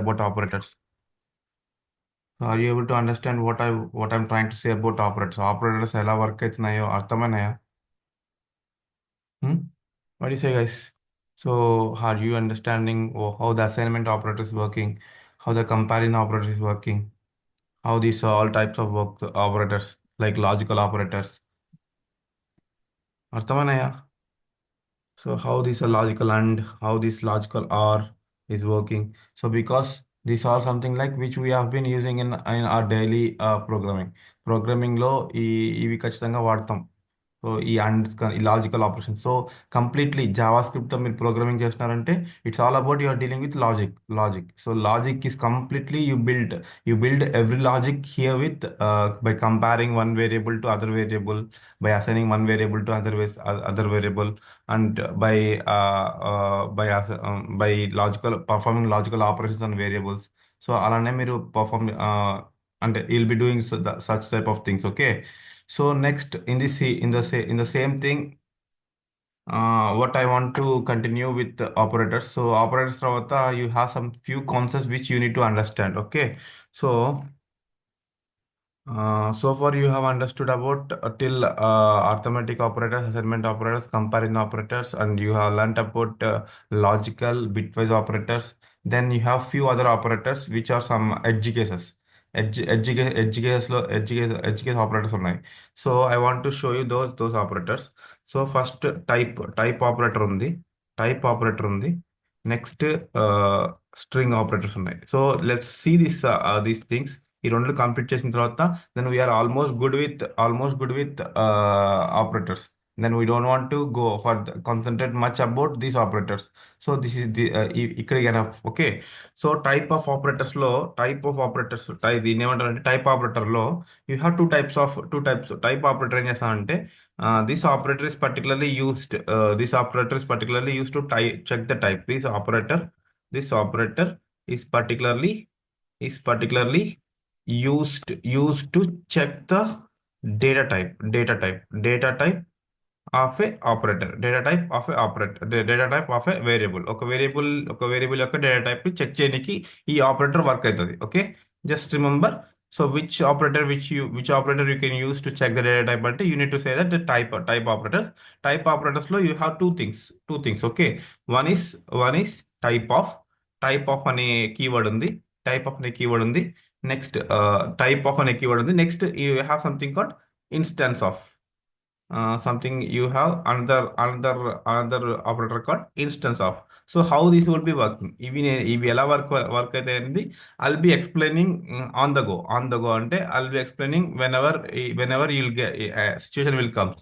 about operators. So are you able to understand what I'm trying to say about operators? Operators ఎలా work అవుతున్నాయో అర్థమైనాయా? Hmm? What do you say, guys? So are you understanding how the assignment operator is working, how the comparison operator is working, how these are all types of work operators like logical operators? అర్థమైనాయా? So how this logical and how this logical R is working. So because these are something like which we have been using in our daily programming. Programming లో ఇవి ఖచ్చితంగా వాడతాం. So ఈ and ఈ logical operation. So completely జావా స్క్రిప్ట్తో మీరు programming చేస్తున్నారంటే it's all about you're dealing with logic. So logic is completely you build every logic here with by comparing one variable to other variable, by assigning one variable to other variable, and by logical performing logical operations on variables. So అలానే మీరు perform అంటే you'll be doing such type of things. Okay, so next in this in the same thing, what I want to continue with the operators. So operators తర్వాత you have some few concepts which you need to understand. Okay, so so far you have understood about till arithmetic operators, assignment operators, comparison operators, and you have learnt about logical bitwise operators. Then you have few other operators which are some edge cases. Edge case operators ఉన్నాయి. So I want to show you those operators. So first type operator ఉంది, next string operators ఉన్నాయి. So let's see these things. ఈ రెండు complete చేసిన తర్వాత then we're almost good with operators. Then we don't want to go for concentrate much about these operators. So this is ఇక్కడ enough. Okay, so type of operators దీన్ని ఏమంటారంటే type ఆపరేటర్లో you have two types type operator ఏం చేస్తానంటే this operator is particularly used to check the type. This operator is particularly used to check the data type of a operator, data type of a variable. ఒక variable యొక్క data type check చేయడానికి ఈ operator work అవుతుంది. Okay, just remember. So which operator you can use to check the data type అంటే you need to say that the type operators లో you have two things. Okay, one is type of అనే keyword ఉంది. Next type of అనే keyword ఉంది. Next you have something called instance of something. You have another operator called instance of. So how this will be working, ఇవి ఎలా work అయితే అనేది I'll be explaining on the go అంటే I'll be explaining whenever you'll get situation will come.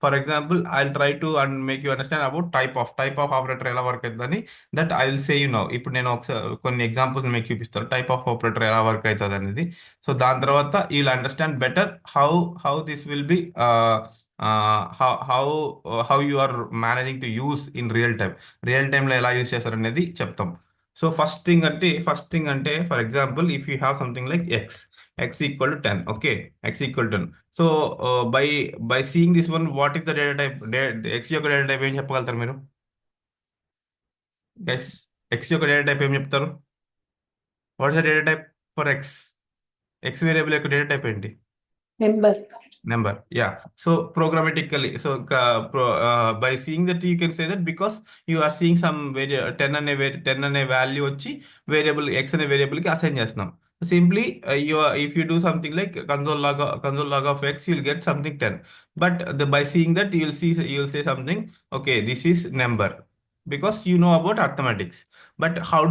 For example I try to and make you understand about type of operator ఎలా work అవుతుందని. That I will say you now. ఇప్పుడు నేను ఒకసారి కొన్ని examples మీకు చూపిస్తాను type of operator ఎలా work అవుతుంది అనేది. సో దాని తర్వాత you will understand better how this will be how you are managing to use in real టైంలో ఎలా యూస్ చేస్తారు అనేది చెప్తాం. సో ఫస్ట్ థింగ్ అంటే for example if you have something like x equal to 10. Okay, x equal to 10. So by seeing this one, what is the data type? x యొక్క data type ఏం చెప్పగలుగుతారు మీరు guys? x యొక్క data type ఏం చెప్తారు? What is the data type for x variable యొక్క data type ఏంటి? Number. Number, yeah. So programmatically, so by seeing that you can say that because you are seeing some 10 అనే value వచ్చి variable x అనే variable కి assign చేస్తున్నాం. Simply if you do something like console log of x, you'll get something 10. But by seeing that you'll say something, okay, this is number, because you know about arithmetics. But how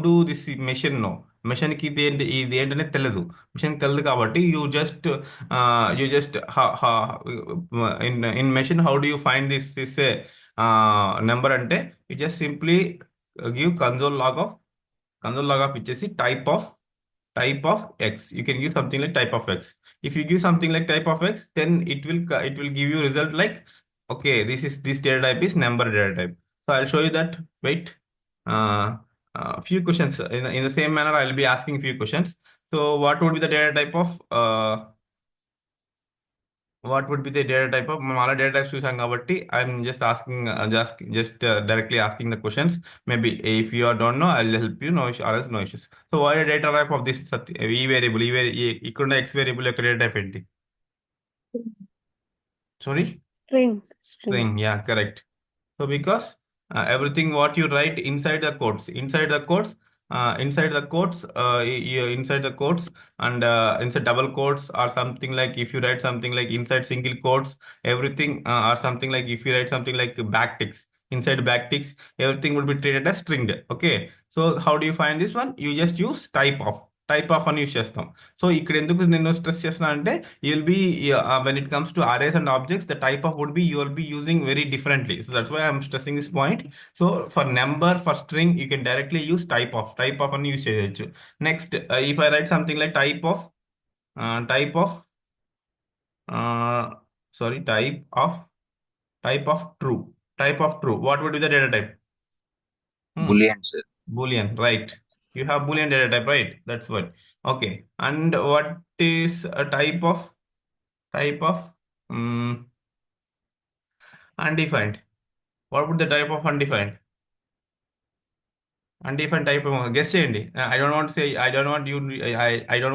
do this machine know? Machine కి ఇది ఏంటనేది తెలియదు. Machine తెలియదు కాబట్టి you just in machine, how do you find this number అంటే you just simply give console log of ఇచ్చేసి type of x. You can give something like type of x. If you give something like type of x, then it will give you result like, okay, this data type is number data type. So I'll show you that. Wait. Few questions in the same manner. I'll be asking few questions. So what would be the data type of what would be the data type of, మనం అలా data types చూసాం కాబట్టి I'm just asking, just directly asking the questions. Maybe if you are don't know I will help you, no issue, or else no issues. So what data type of this ఈ variable, ఇక్కడ X variable యొక్క data type ఏంటి? Sorry, String. string. Yeah, correct. So because everything what you write inside the quotes, inside the quotes, and inside double quotes or something, like if you write something like inside single quotes, everything, or something like if you write something like backticks, inside backticks, everything will be treated as stringed. Okay. So how do you find this one? You just use type of అని use చేస్తాం. So ఇక్కడ ఎందుకు నేను stress చేస్తున్నా అంటే, you will be when it comes to arrays and objects, the type of would be you will be using very differently. So that's why I'm stressing this point. So for number, for string, you can directly use type of అని use చేయొచ్చు. Next, if I write something like type of uh, sorry, type of true, what would be the data type? Boolean, sir. Boolean, right? You have Boolean data type, right? That's what. Okay. And what is a type of undefined? What would the type of undefined? Undefined type of guess చేయండి. I don't want to say, I don't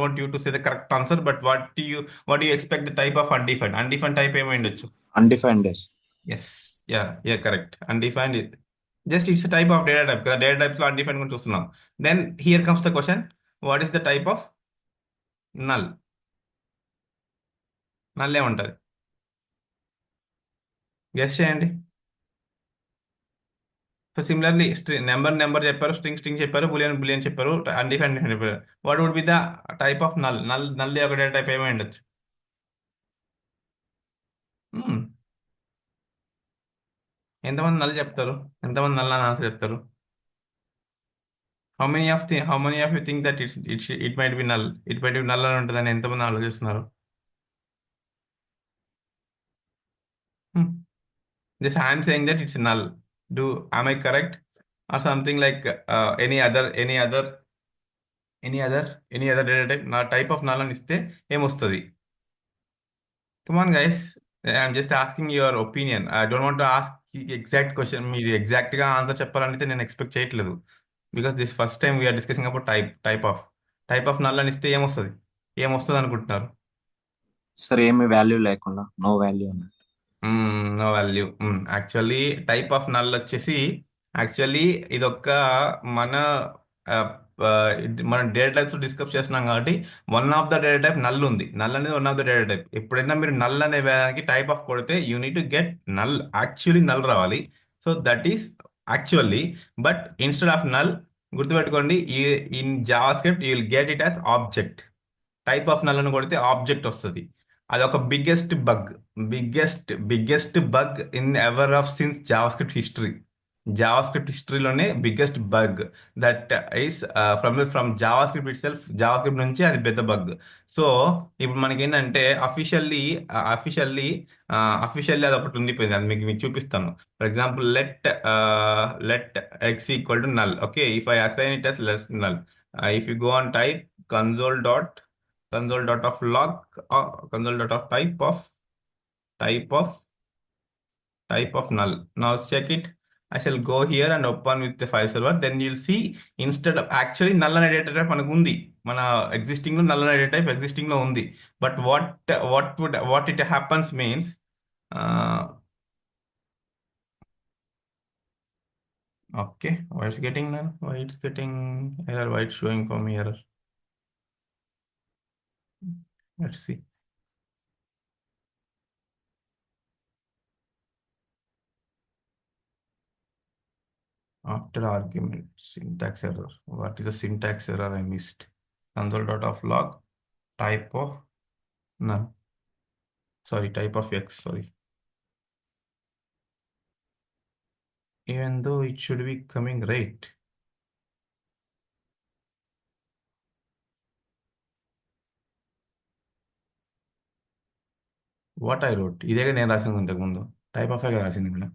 want you to say the correct answer, but what do you expect the type of undefined? Undefined type ఏమై ఉండొచ్చు? Undefined, yes. Yes. Yeah, correct. Undefined just it's a type of data type. కదా data types లో undefined గురించి చూస్తున్నాం. Then here comes the question, what is the type of null? null ఏముంటది? Guess చేయండి. So similarly number చెప్పారు, string చెప్పారు, boolean చెప్పారు, undefined చెప్పారు. What would be the type of null ఒక డేటా టైప్ ఏమై ఉండొచ్చు? Hmm. ఎంతమంది నల్ చెప్తారు? ఎంతమంది నల్ అని ఆన్సర్ చెప్తారు? How many of you think that it might B null, అని ఉంటుందని ఎంతమంది ఆలోచిస్తున్నారు? Just I am saying that it's null. Am I correct? Or something like any other data type, నా టైప్ ఆఫ్ నల్ అని ఇస్తే ఏమొస్తుంది? Come on, guys. I'm just asking your opinion. I don't want to ask exact question. మీరు ఎగ్జాక్ట్గా answer చెప్పాలనితే నేను expect చేయట్లేదు. Because this first time we're discussing about type of null అని ఇస్తే ఏమొస్తుంది అనుకుంటున్నారు? సార్ ఏమి వాల్యూ లేకుండా నో వాల్యూ అన్నట్టు. No value. Actually type of null వచ్చేసి, యాక్చువల్లీ ఇదొక్క మన ఆ, మనం డేటా టైప్స్ డిస్కస్ చేస్తున్నాం కాబట్టి one of the data type null ఉంది. నల్ అనేది one of the data type. ఎప్పుడైనా మీరు నల్ అనే దానికి టైప్ ఆఫ్ కొడితే you need to get null, actually null రావాలి. So that is actually, but instead of null, గుర్తుపెట్టుకోండి, in JavaScript you will get it as object. Type of null అని కొడితే object వస్తుంది. అదొక biggest bug in ever of since JavaScript హిస్టరీలోనే biggest bug that is from JavaScript నుంచి అది పెద్ద bug. So ఇప్పుడు మనకి ఏంటంటే అఫీషియల్లీ అది ఒకటి ఉండిపోయింది. అది మీకు చూపిస్తాను. For example, let X equal to null. Okay, if I assign it as less null, if you go on type console.of log, console.of type of null. Now check it. I shall go here and open with the file server. Then you'll see, instead of actually null అనే data type మనకు ఉంది, మన existing లో null అనే data type existing లో ఉంది. But what it happens means, okay, why it's getting null? Why it's getting error? Why it's showing for me error? Let's see. After argument, syntax error. What is the syntax error I missed? Console.of log, type of null. Sorry, type of x, sorry. Even though it should be coming right. What I wrote? ఇదే నేను రాసింది ఇంతకుముందు. Type of రాసింది ఇక్కడ.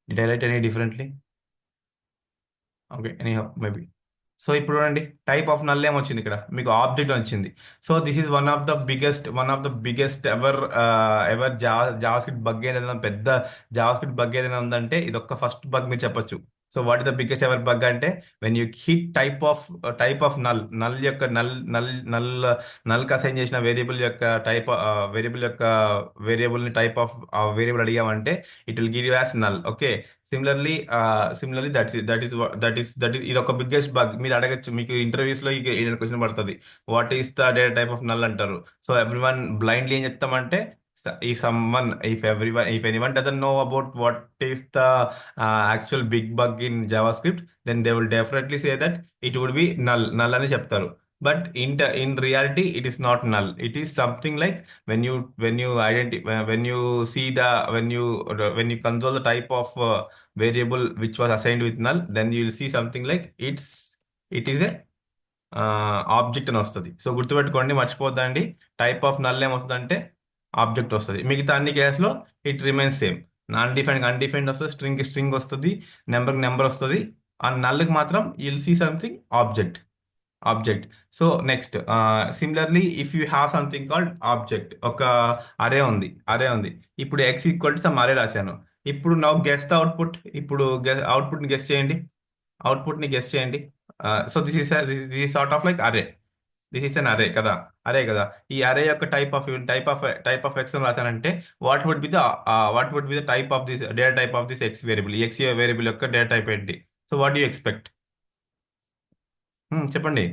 Did I write any differently? Okay, anyhow, maybe. So ఇప్పుడు చూడండి, type of null ఏమొచ్చింది ఇక్కడ, మీకు ఆబ్జెక్ట్ వచ్చింది. So this is one of the biggest ever JavaScript bug ఏదైనా, పెద్ద జావాస్క్రిప్ట్ బగ్ ఏదైనా ఉందంటే ఇది ఒక్క ఫస్ట్ బగ్ మీరు చెప్పొచ్చు. So what is the biggest ever bug అంటే, when you hit type of null యొక్క నల్ అసైన్ చేసిన వేరియబుల్ ని టైప్ ఆఫ్ వేరియబుల్ అడిగామంటే it will give you as null. Okay. Similarly similarly that is ఇది ఒక biggest bug. మీరు అడగచ్చు, మీకు ఇంటర్వ్యూస్ లో ఏదైనా క్వశ్చన్ పడుతుంది, what is the data type of null అంటారు. సో ఎవ్రీవన్ బ్లైండ్లీ ఏం చెప్తామంటే, if anyone doesn't know about what is the actual big bug in JavaScript, then they will definitely say that it would be null అని చెప్తారు. But in reality, it is not null. It is something like, when you see the when you console the type of variable which was assigned with null, then you will see something like it is a object అని వస్తుంది. So గుర్తుపెట్టుకోండి, మర్చిపోద్దండి. Type of null ఏమొస్తుంది, object వస్తుంది. మిగతా అన్ని కేసులో it remains same. Undefined వస్తుంది, స్ట్రింగ్ వస్తుంది, నెంబర్ వస్తుంది. ఆ నల్కి మాత్రం you'll see something object. So next, similarly if you have something called object, ఒక అరే ఉంది. ఇప్పుడు X equal to some array రాశాను. ఇప్పుడు నౌ గెస్ ద అవుట్పుట్. ఇప్పుడు అవుట్పుట్ ని గెస్ చేయండి. So this is sort of like array. This is an array కదా. ఈ అరే యొక్క టైప్ ఆఫ్ ఎక్స్ అని రాశానంటే, what would be the type of this data type of this x variable. ఈ x variable యొక్క data type ఏంటి? So what you expect? చెప్పండి.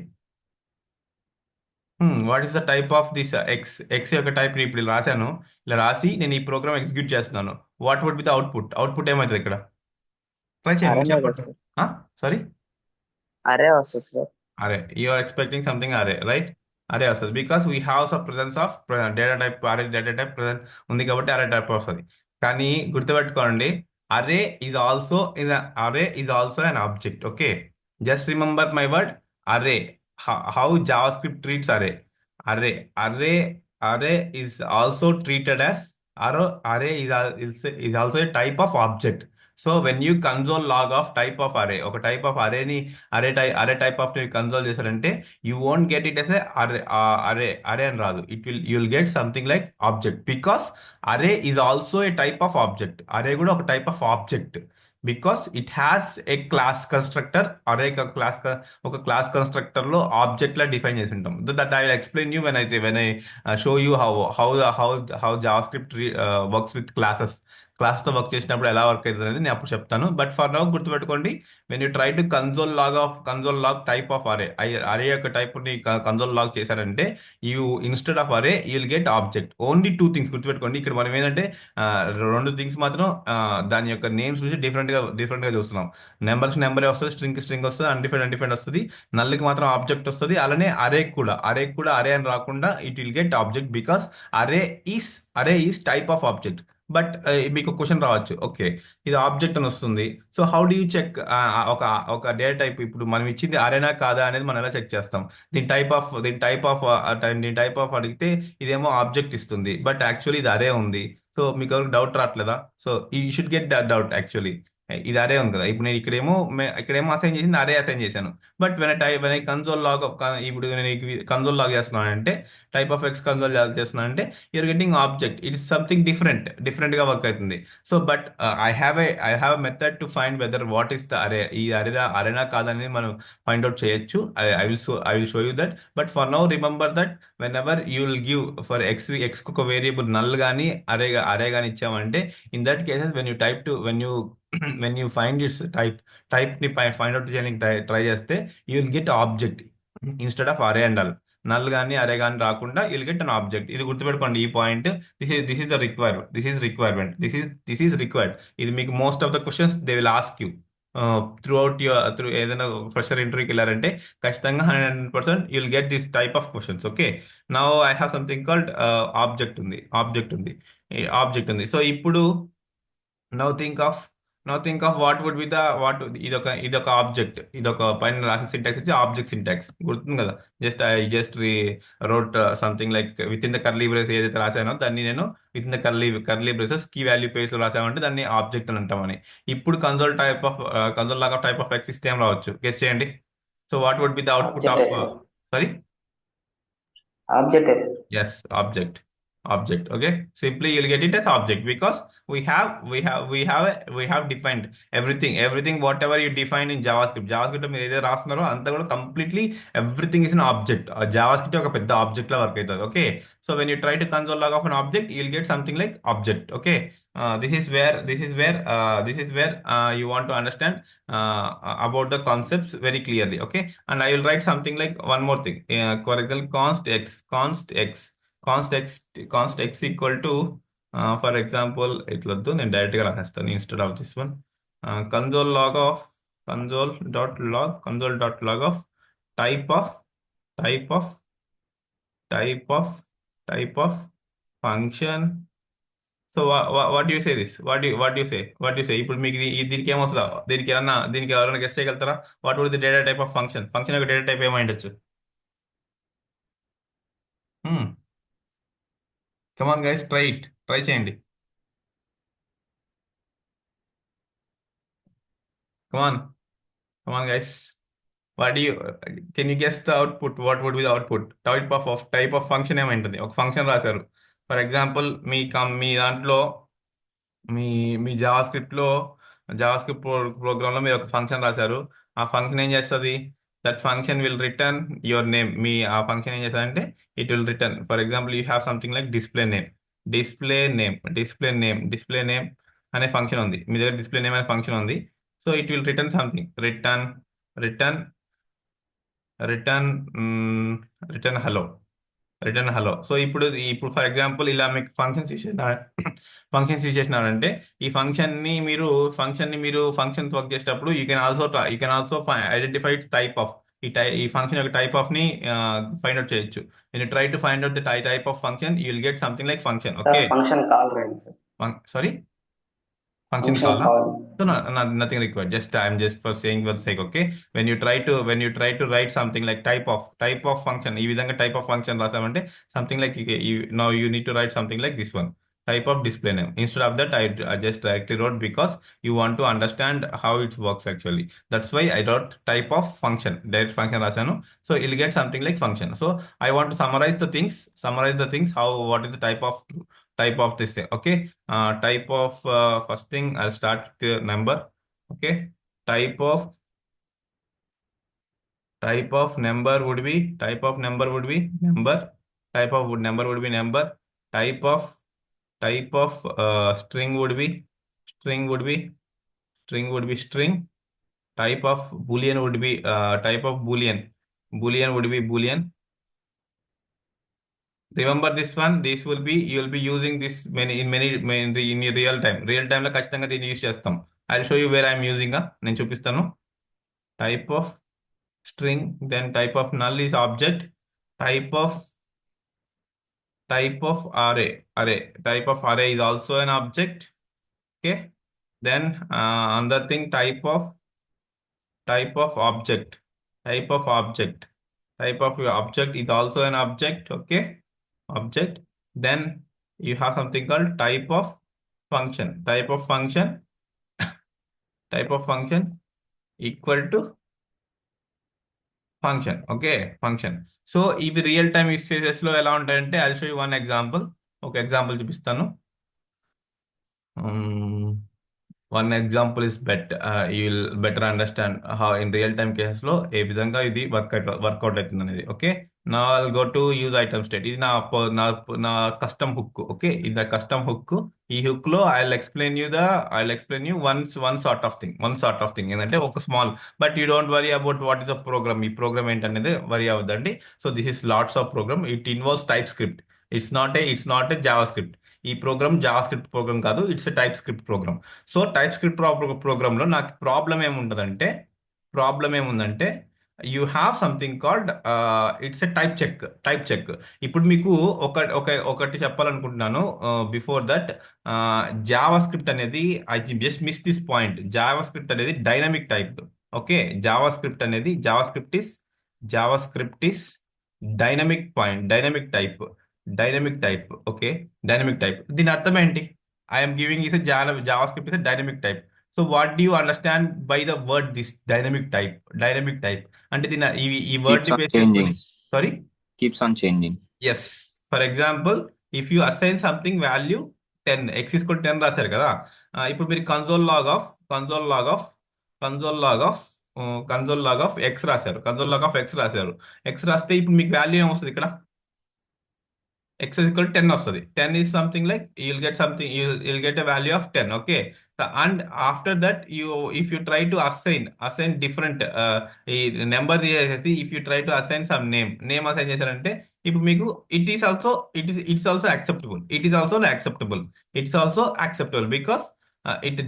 What is the type of this x యొక్క type ఇప్పుడు ఇలా రాశాను. ఇలా రాసి నేను ఈ ప్రోగ్రామ్ ఎగ్జిక్యూట్ చేస్తున్నాను. What would be the output ఏమవుతుంది ఇక్కడ? ట్రై చేయండి, మీరు అరేనే చెప్పండి. వస్తుంది. సారీ, అరే వస్తుంది sir. Array, you are expecting something array, right? Array వస్తుంది because we have some presence of data type. Array data type present ఉంది కాబట్టి అరే టైప్ వస్తుంది. కానీ గుర్తుపెట్టుకోండి, array is also array is also an object. Okay, just remember my word, array. How JavaScript treats array. Array array array is also treated as array is also a type of object. So when you console log of type of array, ఒక type of అరేని array type of console చేశారంటే, you won't get it as a array అని రాదు. You will get something like object, because array is also a type of object. Array కూడా ఒక type of object, because it has a class constructor. Array ఒక class constructor లో object లా define చేసి ఉంటాం. That I will explain you when I show you how JavaScript works with క్లాస్తో work చేసినప్పుడు ఎలా వర్క్ అవుతుంది అనేది నేను అప్పుడు చెప్తాను. బట్ ఫర్ నౌ గుర్తుపెట్టుకోండి, when you try to console log type of array యొక్క టైప్ ని కన్సోల్ లాగ్ చేశారంటే, you instead of array you will get object. Only 2 things గుర్తుపెట్టుకోండి. ఇక్కడ మనం ఏంటంటే, ఆ, 2 థింగ్స్ మాత్రం, దాని యొక్క నేమ్స్ చూసి డిఫరెంట్ గా చూస్తున్నాం. నెంబరే వస్తుంది, స్ట్రింగ్ వస్తుంది, అన్డిఫైన్డ్ వస్తుంది. నల్లికి మాత్రం ఆబ్జెక్ట్ వస్తుంది. అలానే అరే కూడా అరే అని రాకుండా it will get object, because array is type of object. But మీకు క్వశ్చన్ రావచ్చు, ఓకే, ఇది ఆబ్జెక్ట్ అని వస్తుంది. So how do you check ఒక ఒక డేటా టైప్ ఇప్పుడు మనం ఇచ్చింది అరేనా కాదా అనేది మనం ఎలా చెక్ చేస్తాం? దీని టైప్ ఆఫ్ అడిగితే ఇదేమో ఆబ్జెక్ట్ ఇస్తుంది, బట్ యాక్చువల్లీ ఇది అరే ఉంది. సో మీకు ఎవరికి డౌట్ రావట్లేదా? So you should get that doubt actually. ఇది అరే ఉంది కదా. ఇప్పుడు నేను ఇక్కడేమో అసైన్ చేసింది అరే అసైన్ చేశాను. But when I console log, ఇప్పుడు నేను కన్సోల్ లాగ్ చేస్తున్నాను అంటే, టైప్ ఆఫ్ ఎక్స్ కన్సోల్ చేస్తున్నాను అంటే, you're getting object. It is something different గా వర్క్ అవుతుంది. So but I have method to find whether what is the array. ఈ అరేనా కాదని మనం ఫైండ్ అవుట్ చేయొచ్చు. I will show you that. But for now remember that when ever you will give for x ఒక variable null కానీ array కానీ ఇచ్చామంటే, in that cases when you find it's type ని ఫైండ్ అవుట్ చేయడానికి try చేస్తే, you will get object instead of అరే and null కానీ array కానీ రాకుండా యుల్ గెట్ అన్ ఆబ్జెక్ట్. ఇది గుర్తుపెట్టుకోండి, ఈ point. This is the requirement. This is required. ఇది మీకు most of the questions they will ask you through ఏదైనా ఫ్రెషర్ ఇంటర్వ్యూకి వెళ్ళారంటే, ఖచ్చితంగా 100% you'll get this type of questions. Okay, now I have something called object ఉంది. So ఇప్పుడు now think of ఇదొక object. ఇదొక పైన రాసే సింటాక్స్ వచ్చి ఆబ్జెక్ట్ సింటాక్స్ గుర్తుంది కదా. Just wrote something like with in the curly brace ఏదైతే రాశానో దాన్ని నేను with in the curly braces key value pairs లో రాసామంటే దాన్ని ఆబ్జెక్ట్ అని అంటామని. ఇప్పుడు కన్సోల్ లాగా టైప్ ఆఫ్ ఎక్స్ ఇస్తే ఏం రావచ్చు? గెస్ చేయండి. So what would be the output Object of, sir. sorry? Object. Yes, object. Okay, simply you'll get it as object because we have defined everything whatever you define in JavaScript లో మీరు ఏదైతే రాస్తున్నారో అంతా కూడా completely everything is an object. JavaScript ఒక పెద్ద object లా work అవుతుంది. Okay, so when you try to console log of an object you'll get something like object. Okay, this is where you want to understand about the concepts very clearly. Okay, and I will write something like one more thing. For example, const x equal to, for example, ఇట్లొద్దు, నేను direct గా రాసేస్తాను instead of this one. console log of console.log of type of type of type of function. So what you say this what you say ఇప్పుడు మీకు దీనికి ఏమొస్తుందా, దీనికి ఎవరైనా గెస్ట్ చేయగలుగుతారా? What would the data type of function యొక్క data type ఏమై ఉండొచ్చు? కమాన్ గైస్, ట్రై చేయండి. Come on guys, what you can you guess the output? What would be the output? Type of function ఏమైంటుంది? ఒక ఫంక్షన్ రాశారు. For example మీ దాంట్లో మీ మీ JavaScript ప్రోగ్రామ్లో మీరు ఒక ఫంక్షన్ రాశారు. ఆ ఫంక్షన్ ఏం చేస్తుంది? That function will return your name. ఆ ఫంక్షన్ ఏం చేస్తుంది అంటే it will return, for example you have something like display name అనే ఫంక్షన్ ఉంది మీ దగ్గర. డిస్ప్లే నేమ్ అనే ఫంక్షన్ ఉంది. So it will return something, return return hello. So ఇప్పుడు ఫర్ ఎగ్జాంపుల్ ఇలా మీకు ఫంక్షన్స్ ఇచ్చేసినారంటే ఈ ఫంక్షన్స్ వర్క్ చేసేటప్పుడు you can also identify type of ఈ ఫంక్షన్ యొక్క టైప్ ఆఫ్ ని ఫైండ్ అవుట్ చేయొచ్చు. నేను try to find out the type of function, you will get something like function. Okay, function call రండి sir. Sorry, function function call, call. so nothing required, I'm just for saying for sake. Okay, when you try to write something like type of function, ఈ విధంగా type of function రాసామంటే something like now you need to write something like this one, type of display name. Instead of that, I just directly wrote because you want to understand how it works actually. That's why I wrote type of function, direct function రాసాను. So you'll get something like function. So I want to summarize the things, how, what is the type of this thing. Okay, type of first thing I'll start with the number. Okay, type of number would be number. Type of number would be number. Type of string would be string. Type of boolean would be boolean. Remember this one, you'll be using this in real time లో ఖచ్చితంగా దీన్ని use చేస్తాం. I'll show you where I'm using. నేను చూపిస్తాను. Type of string, then type of null is object. Type of array. Type of array is also an object. Okay, then another thing, type of object. Type of object is also an object. Okay, object. Then you have something called type of function. Type of function equal to function. Okay, function. So ఇవి real time usages లో ఎలా ఉంటాయంటే I'll show you one example. ఒక example చూపిస్తాను. One example is you will better understand how in real time cases లో ఏ విధంగా ఇది work out అవుతుంది అనేది. ఓకే, నా I'll go to use item state. ఇది నా కస్టమ్ హుక్. ఓకే, ఇది నా కస్టమ్ హుక్. ఈ హుక్ లో I explain you one sort of thing ఏంటంటే ఒక small, but you don't worry about what is a program. ఈ ప్రోగ్రామ్ ఏంటనేది వరీ అవ్వద్దండి. So this is lots of program. It involves TypeScript. It's not a JavaScript. ఈ program JavaScript program కాదు, it's a TypeScript program. So TypeScript program లో నాకు problem ఏముందంటే you have something called it's a type check. ఇప్పుడు మీకు ఒకటి చెప్పాలనుకుంటున్నాను. Before that, JavaScript అనేది, I just miss this point, Java script అనేది dynamic type. Okay, JavaScript is dynamic type. Okay, dynamic type దీని అర్థం ఏంటి? I'm giving is JavaScript is dynamic type. So what do you understand by the word this dynamic type అంటే దీని ఈ word keeps ని on base చేసుకుని changing. Sorry. Keeps on changing. Yes. For example, if you assign something value 10, x equal 10 రాశారు కదా. ఇప్పుడు మీరు console log of x రాశారు. ఎక్స్ రాస్తే ఇప్పుడు మీకు వాల్యూ ఏమొస్తుంది ఇక్కడ? x is equal to 10 వస్తుంది. 10 is something like you'll get a value of 10. Okay. And after that, if you try to assign different ఈ నెంబర్ తీసేసి if you try to assign some name assign చేశారంటే ఇప్పుడు మీకు it's also acceptable. It's also acceptable because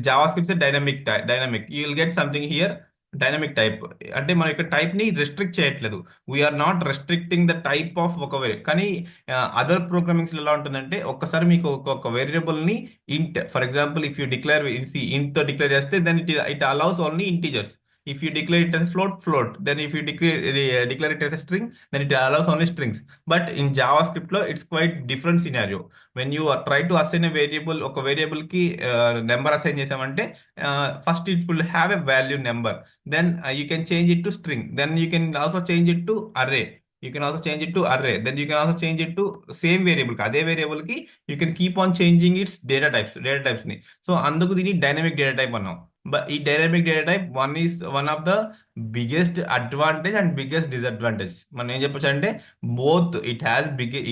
JavaScript dynamic you will get something here dynamic type. అంటే మనం ఇక్కడ type ని restrict చేయట్లేదు. We're not restricting the type of ఒక కానీ అదర్ ప్రోగ్రామింగ్స్ ఎలా ఉంటుందంటే ఒక్కసారి మీకు ఒక వేరియబుల్ ని int, for example if you declare int తో డిక్లేర్ చేస్తే then it allows only integers. If you declare it as float, then if you declare it as a string, then it allows only strings. But in JavaScript లో it's quite different scenario. When you try to assign a variable, ఒక variable కి number assign చేసామంటే first it will have a value number. Then you can change it to string. Then you can also change it to array. Then you can also change it to same variable కి, అదే variable కి you can keep on changing its data types ని. So అందుకు దీన్ని dynamic data type అన్నాం. But ఈ dynamic data type one of the biggest advantage and biggest disadvantage. మనం ఏం చెప్పొచ్చు అంటే both it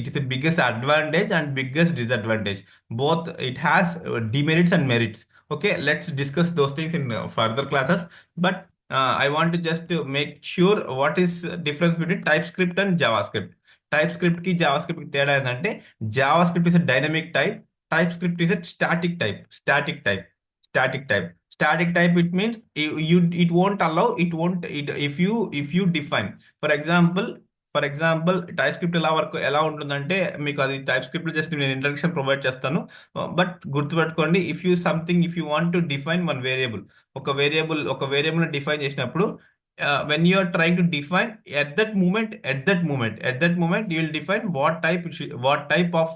is biggest advantage and biggest disadvantage. Both it has demerits and merits. Okay, let's discuss those things in further classes. But I want to just make sure what is difference between TypeScript and JavaScript. TypeScript కి JavaScript కి తేడా ఏంటంటే JavaScript is a dynamic type, TypeScript is a static type. It means it won't allow if you define. For example TypeScript ఎలా ఉంటుందంటే మీకు అది TypeScript just నేను introduction provide చేస్తాను. బట్ గుర్తుపెట్టుకోండి, if you want to define one variable, ఒక variable ని define చేసినప్పుడు when you are trying to define at that moment you will define what type of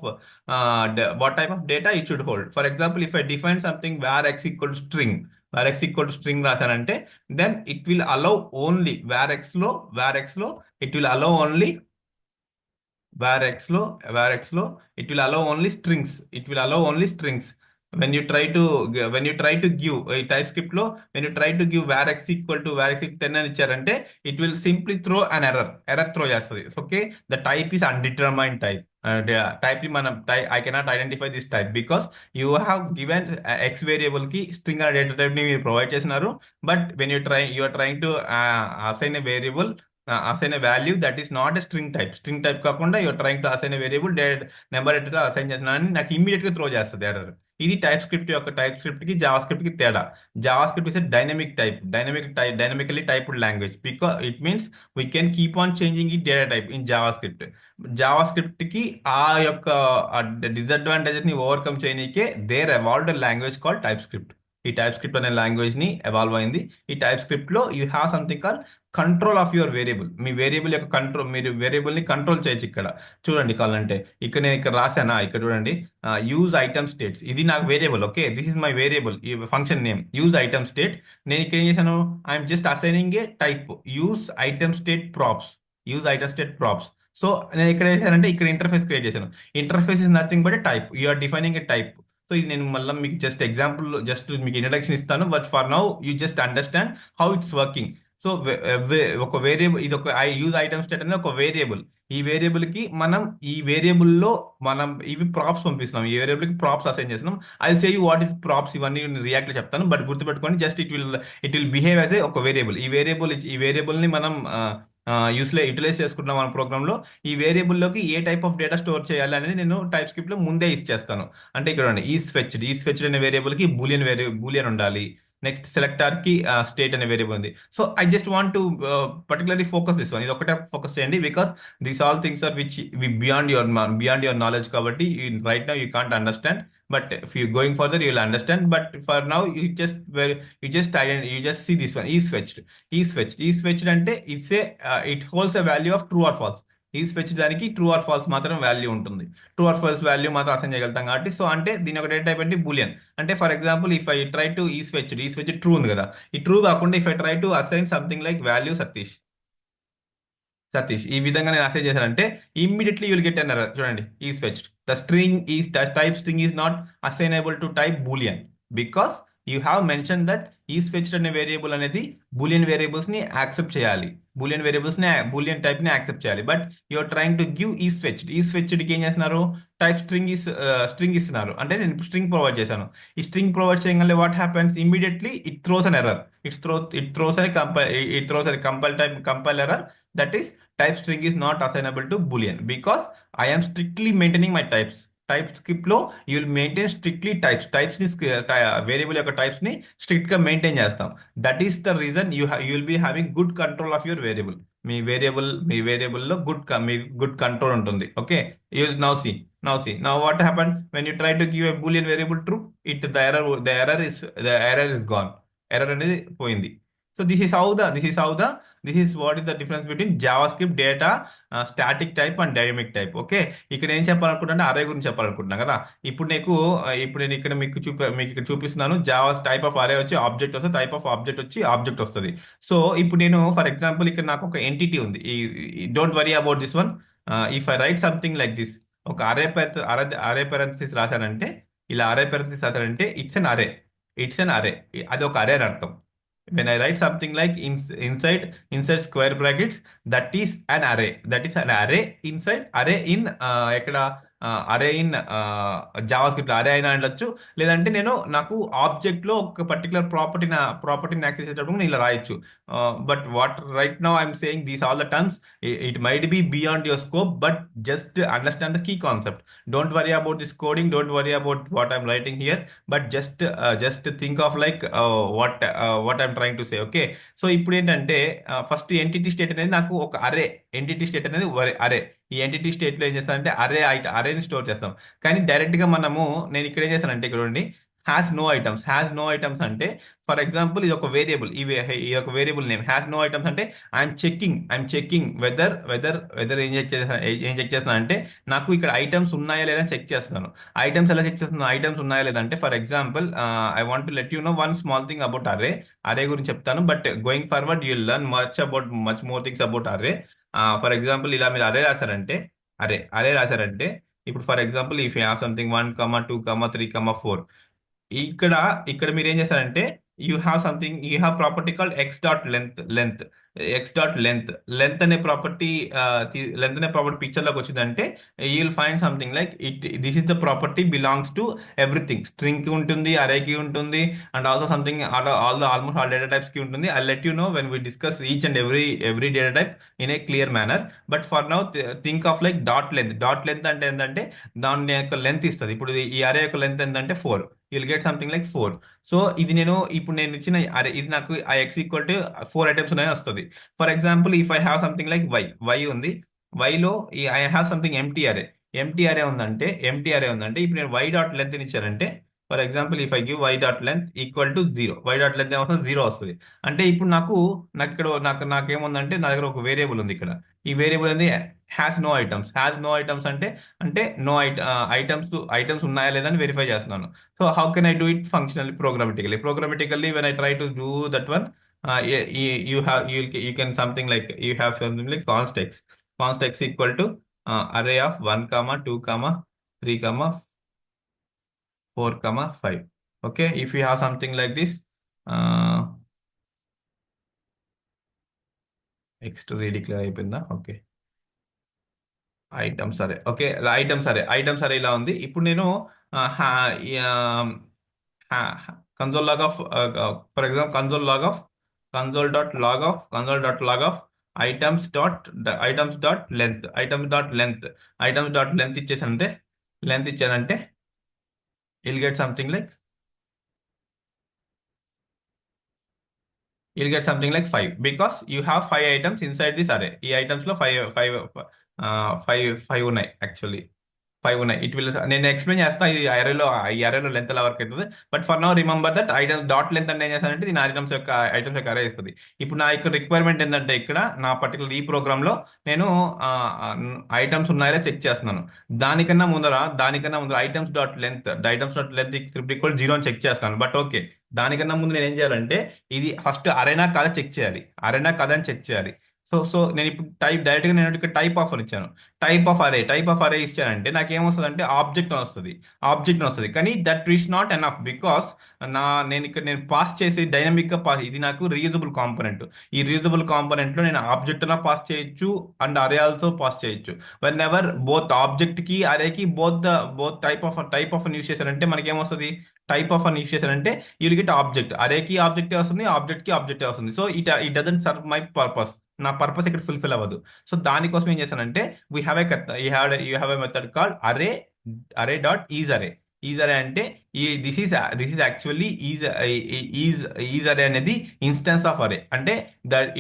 data it should hold. For example, if I define something where x equal to string రాశానంటే then it will allow only where x లో it will allow only it will allow only strings. When you try to give a TypeScript లో when you try to give var x equal to 10 అని ఇచ్చారంటే it will simply throw an error throw చేస్తుంది. Okay, the type is undetermined type. Type ని మనం I cannot identify this type because you have given x variable కి string అనే data type ని మీరు provide చేసినారు. But when you are trying to assign a variable, assign a value that is not a string type కాకుండా you are trying to assign a variable number ఎట్లా assign చేసినారని నాకు immediate గా throw చేస్తుంది error. ఇది TypeScript కి JavaScript కి తేడా. JavaScript is a dynamically typed language because it means we can keep on changing its data type in JavaScript కి ఆ యొక్క డిసడ్వాంటేజెస్ ని ఓవర్కమ్ చేయనీకే there evolved language called TypeScript. ఈ TypeScript అనే లాంగ్వేజ్ ని ఎవాల్వ్ అయింది. ఈ TypeScript లో you have something call control of your variable. మీ వేరియబుల్ యొక్క మీరు వేరియబుల్ ని కంట్రోల్ చేయొచ్చు. ఇక్కడ చూడండి కావాలంటే నేను ఇక్కడ రాశానా, ఇక్కడ చూడండి యూజ్ ఐటమ్ స్టేట్స్. ఇది నాకు variable. Okay, this is my variable, ఈ function name use item state. నేను ఇక్కడ ఏం చేశాను, I'm just assigning a type use item state props. So నేను ఇక్కడ చేశానంటే ఇక్కడ ఇంటర్ఫేస్ క్రియేట్ చేశాను. Interface is nothing but type. You're defining a type. So ఇది నేను మళ్ళీ మీకు జస్ట్ మీకు ఇంట్రడక్షన్ ఇస్తాను. But for now you just understand how it's working. So ఒక వేరియబుల్, ఇది ఒక యూజ్ ఐటమ్ స్టేట్ అనేది ఒక వేరియబుల్. ఈ వేరియబుల్ కి ఈ వేరియబుల్లో మనం ఇవి ప్రాప్స్ పంపిస్తున్నాం. ఈ వేరియబుల్ కి ప్రాప్స్ అసైన్ చేస్తున్నాం. I say you what is props, ఇవన్నీ రియాక్ట్ చెప్తాను. బట్ గుర్తుపెట్టుకోండి, just it will behave as ఒక వేరియబుల్. ఈ వేరియబుల్ ని మనం యూటిలైజ్ చేసుకుంటున్నాం మన ప్రోగ్రామ్ లో. ఈ వేరియబుల్లోకి ఏ టైప్ ఆఫ్ డేటా స్టోర్ చేయాలి అనేది నేను TypeScript లో ముందే ఇచ్చేస్తాను. అంటే ఇక్కడ ఈ స్ఫెచ్డ్ అనే వేరియబుల్ కి బూలియన్ ఉండాలి. నెక్స్ట్ సెలెక్టార్ కి స్టేట్ అనే వేరియబుల్ ఉంది. So I just want to particularly focus this one. ఇది ఒకటే ఫోకస్ చేయండి because these all things are which beyond your knowledge. కాబట్టి right now you can't understand, but if you going further you will understand. But for now you just see this one, is fetched ante it holds a value of true or false. Is fetch దానికి true or false మాత్రం value ఉంటుంది. True or false value మాత్రం assign చేయగలుగుతాం కాబట్టి, so అంటే దీని ఒక data type అంటే బూలియన్. అంటే for example if I try to is fetch true ఉంది కదా, ఈ ట్రూ కాకుండా if I try to assign something like value Satish ఈ విధంగా నేను అసైన్ చేశానంటే immediately you'll get an error. చూడండి, is fetched the string is type string is not assignable to type boolean because you have mention that is fetched అనే variable అనేది boolean variables ని accept చేయాలి, బూలియన్ వేరియబుల్స్ ని boolean type ని accept చేయాలి. But you're trying to give is fetched కి ఏం చేస్తున్నారు, టైప్ స్ట్రింగ్ ఇస్తున్నారు. అంటే నేను ఇప్పుడు స్ట్రింగ్ ప్రొవైడ్ చేశాను. ఈ స్ట్రింగ్ ప్రొవైడ్ చేయగలే what happens immediately it throws an error. Compile error that is type string is not assignable to boolean because I am strictly maintaining my types. TypeScript లో you will maintain strictly types ని variable యొక్క types ని strict గా maintain చేస్తాం. That is the reason you will be having good control of your variable. మీ variable లో good control ఉంటుంది. Okay, you now what happen when you try to give a boolean variable true, the error is gone. Error అనేది పోయింది. So this is what is the difference between JavaScript data static type and dynamic type. Okay, ఇక్కడ ఏం చెప్పాలనుకుంటున్నా, అరే గురించి చెప్పాలనుకుంటున్నా కదా. ఇప్పుడు నేను ఇక్కడ మీకు ఇక్కడ చూపిస్తున్నాను. జావా టైప్ ఆఫ్ అరే వచ్చి ఆబ్జెక్ట్ వస్తుంది, టైప్ ఆఫ్ ఆబ్జెక్ట్ వచ్చి ఆబ్జెక్ట్ వస్తుంది. సో ఇప్పుడు నేను ఫర్ ఎగ్జాంపుల్ ఇక్కడ నాకు ఒక ఎంటిటీ ఉంది. Don't worry about this one. If I write something like this, ఒక అరే పెరంథసిస్ రాశానంటే, ఇలా అరే పెరంథసిస్ రాశానంటే ఇట్స్ అన్ అరే. అది ఒక అరే అని అర్థం. when I write something like inside square brackets, that is an array inside array in ఎక్కడ అరే ఇన్ జావా స్క్రిప్ట్ అరే అయినా అనొచ్చు. లేదంటే నాకు ఆబ్జెక్ట్ లో ఒక పర్టికులర్ ప్రాపర్టీని యాక్సెస్ చేసేటప్పుడు నేను ఇలా రాయొచ్చు. But what right now I'm saying these all the terms, it might be beyond your scope, but just understand the key concept. Don't worry about this coding, don't worry about what I'm writing here, but just think of like what I'm trying to say. Okay, so ఇప్పుడు ఏంటంటే first entity state అనేది నాకు ఒక entity state అనేది అరే. ఈ entity state లో ఏం చేస్తానంటే అరేని స్టోర్ చేస్తాం. కానీ డైరెక్ట్ గా నేను ఇక్కడ ఏం చేస్తానంటే, ఇక్కడ చూడండి, హ్యాస్ నో ఐటమ్స్ అంటే ఫర్ ఎగ్జాంపుల్ ఇది ఒక వేరియబుల్, ఈ ఒక variable name has no items అంటే ఐఎమ్ చెకింగ్ వెదర్ ఏం చెక్ చేస్తున్నాను అంటే నాకు ఇక్కడ ఐటమ్స్ ఉన్నాయా లేదా చెక్ చేస్తున్నాను. ఐటమ్స్ ఎలా చెక్ చేస్తున్నాను, ఐటమ్స్ ఉన్నాయా లేదా అంటే for example I want to let you no one small thing about అరే గురించి చెప్తాను. But going forward you learn much more things about అరే. ఫర్ ఎగ్జాంపుల్ ఇలా మీరు అరే రాశారంటే ఇప్పుడు for example if you have something 1, 2, 3, 4, ఇక్కడ మీరు ఏం చేస్తారంటే you have property called length అనే ప్రాపర్టీ పిక్చర్ లోకి వచ్చిందంటే you will find something like this is the property belongs to everything. String కి ఉంటుంది, అరేకి ఉంటుంది, and also something almost all data types కి ఉంటుంది. I let you know when we discuss each and every data type in a clear manner. But for now think of like dot length అంటే ఏంటంటే దాని యొక్క length ఇస్తుంది. ఇప్పుడు ఈ array యొక్క లెంత్ ఏంటంటే 4, you'll get something like 4. So ఇది ఇప్పుడు నేను ఇచ్చిన అరే ఇది నాకు ఆ ఎక్స్ ఈక్వల్ టు 4 ఐటమ్స్ ఉన్నాయని వస్తుంది. For example if I have something like y ఉంది, వైలో I have something empty array ఉందంటే ఇప్పుడు నేను వై డాట్ లెంత్ ఇచ్చానంటే for example if I give y dot length equal to 0, y dot length ఏమవుతుంది, 0 వస్తుంది. అంటే ఇప్పుడు నాకేముందంటే నా దగ్గర ఒక వేరియబుల్ ఉంది. ఇక్కడ ఈ వేరియబుల్ అనేది హ్యాస్ నో ఐటమ్స్ అంటే నో ఐటమ్స్ ఉన్నాయా లేదా అని వెరిఫై చేస్తున్నాను. So how can I do it functionally, programmatically when I try to do that one, you can something like you have something like const x equal to array of 1, 2, 3, 4, 5. Okay, if you have something like this, x to redeclare అయిపోయిందా? Okay, items array. Okay, items array ఇలా ఉంది. ఇప్పుడు నేను console log of for example console dot log of items dot length ఇచ్చానంటే you'll get something like 5 because you have 5 items inside this array. ఈ items లో 5 ఉన్నాయి actually. 5 ఉన్నాయి. It will నేను ఎక్స్ప్లెయిన్ చేస్తా ఈ అరేలో లెంత్ ఎలా వర్క్ అవుతుంది. But for now remember that item dot length అంటే ఏం చేస్తానంటే దీని ఐటమ్స్ యొక్క అరే ఇస్తుంది. ఇప్పుడు నా యొక్క రిక్వైర్మెంట్ ఏంటంటే ఇక్కడ నా పర్టికులర్ ఈ ప్రోగ్రామ్ లో నేను ఐటమ్స్ ఉన్నాయో చెక్ చేస్తున్నాను. దానికన్నా ముందర items dot length triple equal 0 అని చెక్ చేస్తాను. బట్ ఓకే, దానికన్నా ముందు నేను ఏం చేయాలంటే ఇది ఫస్ట్ అరేనా కాదా చెక్ చేయాలి. అరేనా కాదా అని చెక్ చేయాలి. సో నేను ఇప్పుడు డైరెక్ట్ గా నేను ఇక్కడ టైప్ ఆఫ్ అని ఇచ్చాను. టైప్ ఆఫ్ అరే ఇచ్చానంటే నాకు ఏమొస్తుంది అంటే ఆబ్జెక్ట్ వస్తుంది. కానీ that is not enough because నేను పాస్ చేసి డైనమిక్ గా పాస్, ఇది నాకు రీయూజబుల్ కాంపోనెంట్. ఈ రీయూజబుల్ కాంపోనెంట్ లో నేను ఆబ్జెక్ట్ అలా పాస్ చేయొచ్చు అండ్ అరే ఆల్సో పాస్ చేయొచ్చు. వెన్ ఎవర్ బోత్ ఆబ్జెక్ట్ కి అరేకి బోత్ టైప్ ఆఫ్ యూస్ చేశారంటే మనకి ఏమొస్తుంది, టైప్ ఆఫ్ అని యూస్ చేశారంటే యూల్ గెట్ ఆబ్జెక్ట్. అరేకి ఆబ్జెక్టే వస్తుంది, ఆబ్జెక్ట్ కి ఆబ్జెక్టే వస్తుంది. So it doesn't serve my purpose. నా పర్పస్ ఇక్కడ ఫుల్ఫిల్ అవ్వదు. సో దానికోసం ఏం చేశానంటే we have you have a method called array dot is అరే అంటే దిస్ ఈస్ యాక్చువల్లీ ఈజ్ అరే అనేది ఇన్స్టెన్స్ ఆఫ్ అరే. అంటే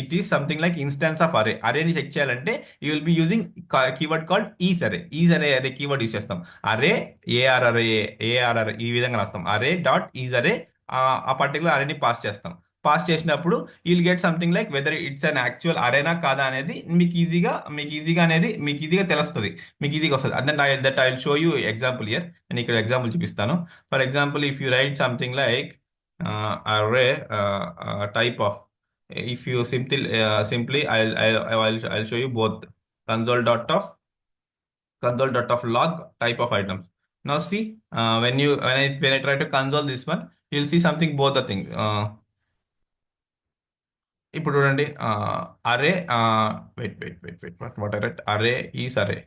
it is something like instance of అరేని చెక్ చేయాలంటే you will be using keyword called array keyword use చేస్తాం. Array ARR ఈ విధంగా రాస్తాం. అరే డాట్ ఈజ్ అరే ఆ పర్టికులర్ అరేని పాస్ చేసినప్పుడు will get something like whether it's an actual అరేనా కాదా అనేది మీకు ఈజీగా తెలుస్తుంది, మీకు ఈజీగా వస్తుంది. And that I will show you example here. నేను ఇక్కడ ఎగ్జాంపుల్ చూపిస్తాను. For example if you write something like array type of, if you simply I show you both console dot of log type of items. Now see, when I try to console this one, you'll see something both the thing. ఇప్పుడు చూడండి అరే wait what I right అరే is అరే.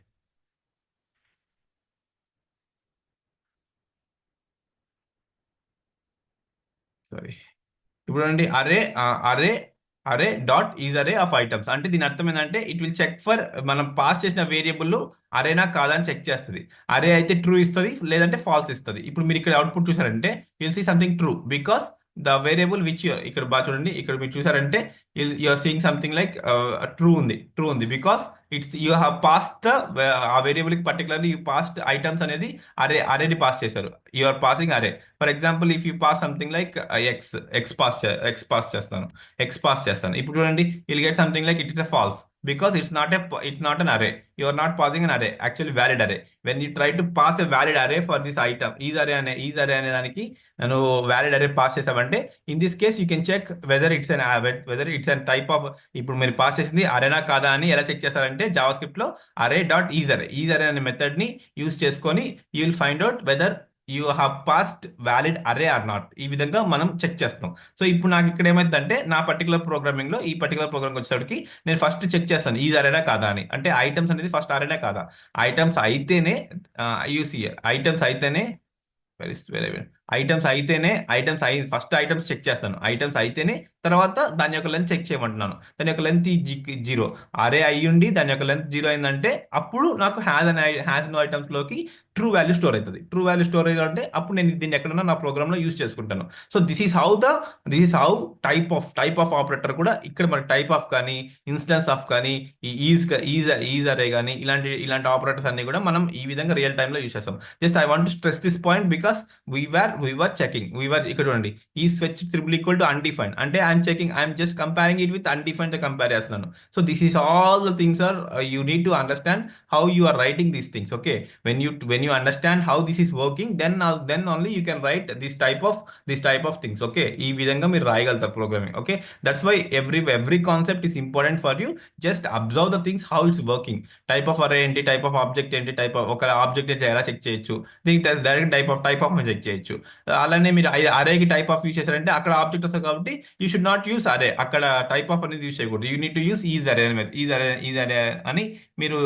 Sorry, ఇప్పుడు చూడండి అరే dot is అరే of items అంటే దీని అర్థం ఏంటంటే ఇట్ విల్ చెక్ ఫర్ మనం పాస్ చేసిన వేరియబుల్ అరేనా కాదా అని చెక్ చేస్తుంది. అరే అయితే ట్రూ ఇస్తుంది, లేదంటే ఫాల్స్ ఇస్తుంది. ఇప్పుడు మీరు ఇక్కడ అవుట్పుట్ చూసారంటే will see something true because the variable which ఇక్కడ బాగా చూడండి, ఇక్కడ మీరు చూసారంటే you're seeing something like true ఉంది బికాస్ యూ హ్యావ్ పాస్ ఆ వేరియబుల్ కి పర్టికులర్లీ యూ పాస్ట్ ఐటమ్స్ అనేది అరేని పాస్ చేశారు. You are passing array. For example if you pass something like x pass చేస్తాను. ఇప్పుడు చూడండి will get something like it is a false because it's not an array. You are not passing an array, actually valid array. When you try to pass a valid array for this item, is array అనే దానికి నేను valid array pass చేసామంటే in this case you can check whether it's an type of. ఇప్పుడు మీరు pass చేసింది arena కాదా అని ఎలా చెక్ చేస్తారంటే జావా స్క్రిప్ట్ లో అరే డాట్ ఈజ్ అరే అనే మెథడ్ ని యూజ్ చేసుకొని you will find out whether you have passed valid అరే ఆర్ నాట్. ఈ విధంగా మనం చెక్ చేస్తాం. సో ఇప్పుడు నాకు ఇక్కడ ఏమైందంటే నా పర్టికులర్ ప్రోగ్రామింగ్ లో ఈ పర్టికులర్ ప్రోగ్రామ్ వచ్చేసరికి నేను ఫస్ట్ చెక్ చేస్తాను ఈ అరేనా కాదా అని. అంటే ఐటమ్స్ అనేది ఫస్ట్ అరేనా కాదా, ఐటమ్స్ అయితేనే యూసీఆర్ ఐటమ్స్ అయితేనే ఫస్ట్ ఐటమ్స్ చెక్ చేస్తాను. ఐటమ్స్ అయితేనే తర్వాత దాని యొక్క లెంత్ చెక్ చేయమంటున్నాను. దాని యొక్క లెంత్ 0 అరే అయ్యుండి దాని యొక్క లెంత్ 0 అయిందంటే అప్పుడు నాకు హ్యాస్ నో ఐటమ్స్ లోకి ట్రూ వాల్యూ స్టోర్ అవుతుంది. ట్రూ వాల్యూ స్టోర్ అయ్యింది అంటే అప్పుడు నేను దీన్ని ఎక్కడన్నా నా ప్రోగ్రామ్ లో యూస్ చేసుకుంటాను. So this is how type of operator కూడా ఇక్కడ మన టైప్ ఆఫ్ కానీ ఇన్స్టెన్స్ ఆఫ్ కానీ ఈ ఈజ్ అరే కానీ ఇలాంటి ఆపరేటర్స్ అన్ని కూడా మనం ఈ విధంగా రియల్ టైమ్ లో యూస్ చేస్తాం. Just I want to stress this point because we're checking ఇక్కడ చూడండి ఈ switch triple equal to undefined అంటే I'm just comparing it with undefined compare చేస్తున్నాను. So this is all the things are you need to understand how you are writing these things. Okay, when you understand how this is working, then only you can write this type of things. Okay, ఈ విధంగా మీరు రాయగలుగుతారు programming. Okay, that's why every concept is important for you. Just observe the things how it's working. Type of array ఏంటి, type of object ఏంటి, ఒక object ఎలా check చేయొచ్చు, దీనికి డైరెక్ట్ టైప్ ఆఫ్ చెక్ చేయొచ్చు. అలానే మీరు అరేకి టైప్ ఆఫ్ యూస్ చేశారంటే అక్కడ ఆబ్జెక్ట్ వస్తుంది కాబట్టి యూ షుడ్ నాట్ యూస్ అరే, అక్కడ టైప్ ఆఫ్ అనేది యూస్ చేయకూడదు. You need to use is అరే అని మీరు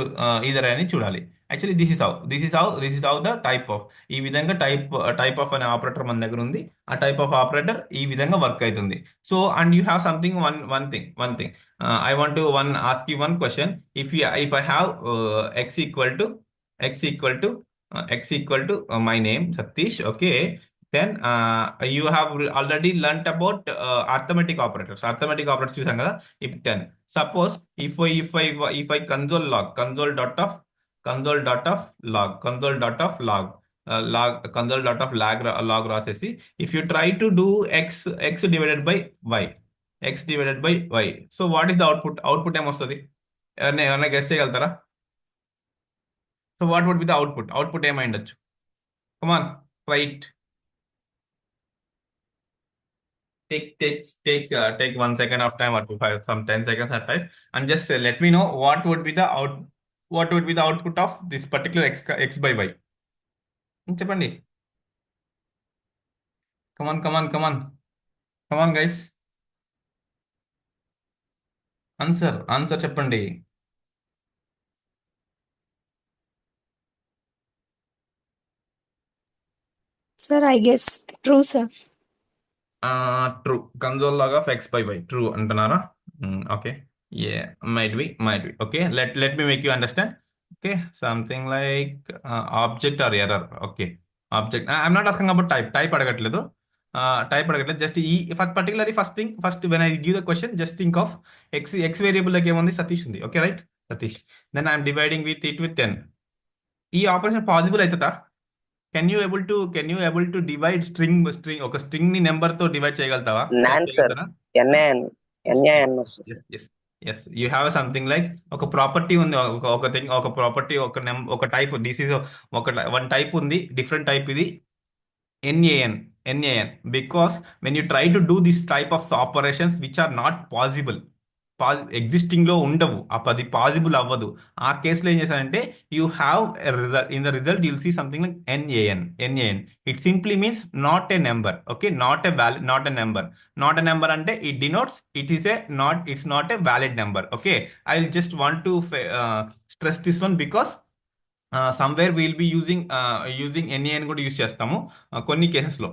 ఈజ్ అరే అని చూడాలి. Actually this is how the type of. ఈ విధంగా టైప్ ఆఫ్ అనే ఆపరేటర్ మన దగ్గర ఉంది. ఆ టైప్ ఆఫ్ ఆపరేటర్ ఈ విధంగా వర్క్ అవుతుంది. So and you have something one thing I want to ask you one question. If I have x equal to my name Satish. Okay, then you have already learnt about arithmetic operators చూసాం కదా. If 10 suppose if I console dot of console dot of log రాసేసి if you try to do x divided by y so what is the output ఏమొస్తుంది ఎవరైనా guess చేయగలుగుతారా so what would be the output ఏమై ఉండొచ్చు come on right take 1 second of time or some 10 seconds at time and just let me know what would be the output of this particular x by y చెప్పండి come on guys answer చెప్పండి Sir, I guess true, sir. True console log of X by Y true అంటున్నారా okay a might be okay let me make you understand okay something like object or error okay object I'm not asking about type అడగట్లేదు just ఈ particularly first when I give the question just think of X variable దగ్గర ఏముంది సతీష్ ఉంది okay right Satish then I'm dividing with 10 ఈ operation possible అవుతుందా can you able to divide ఒక string ని number తో డివైడ్ చేయగలుగుతావా నాన్ సార్ ఎన్ఏఎన్ వస్తుంది. Yes you have something like ఒక ప్రాపర్టీ ఉంది ఒక ప్రాపర్టీ ఒక టైప్ దిస్ ఈస్ ఒక వన్ టైప్ ఉంది డిఫరెంట్ టైప్ ఇది NaN because when you try to do this type of operations which are not possible existing లో ఉండవు అది పాసిబుల్ అవ్వదు ఆ కేసులో ఏం చేశారంటే you have result in the result you'll see something like NaN it simply means not a number okay not a number అంటే it denotes it's not a valid number okay I will just want to stress this one because somewhere will be using NaN కూడా use చేస్తాము కొన్ని కేసెస్లో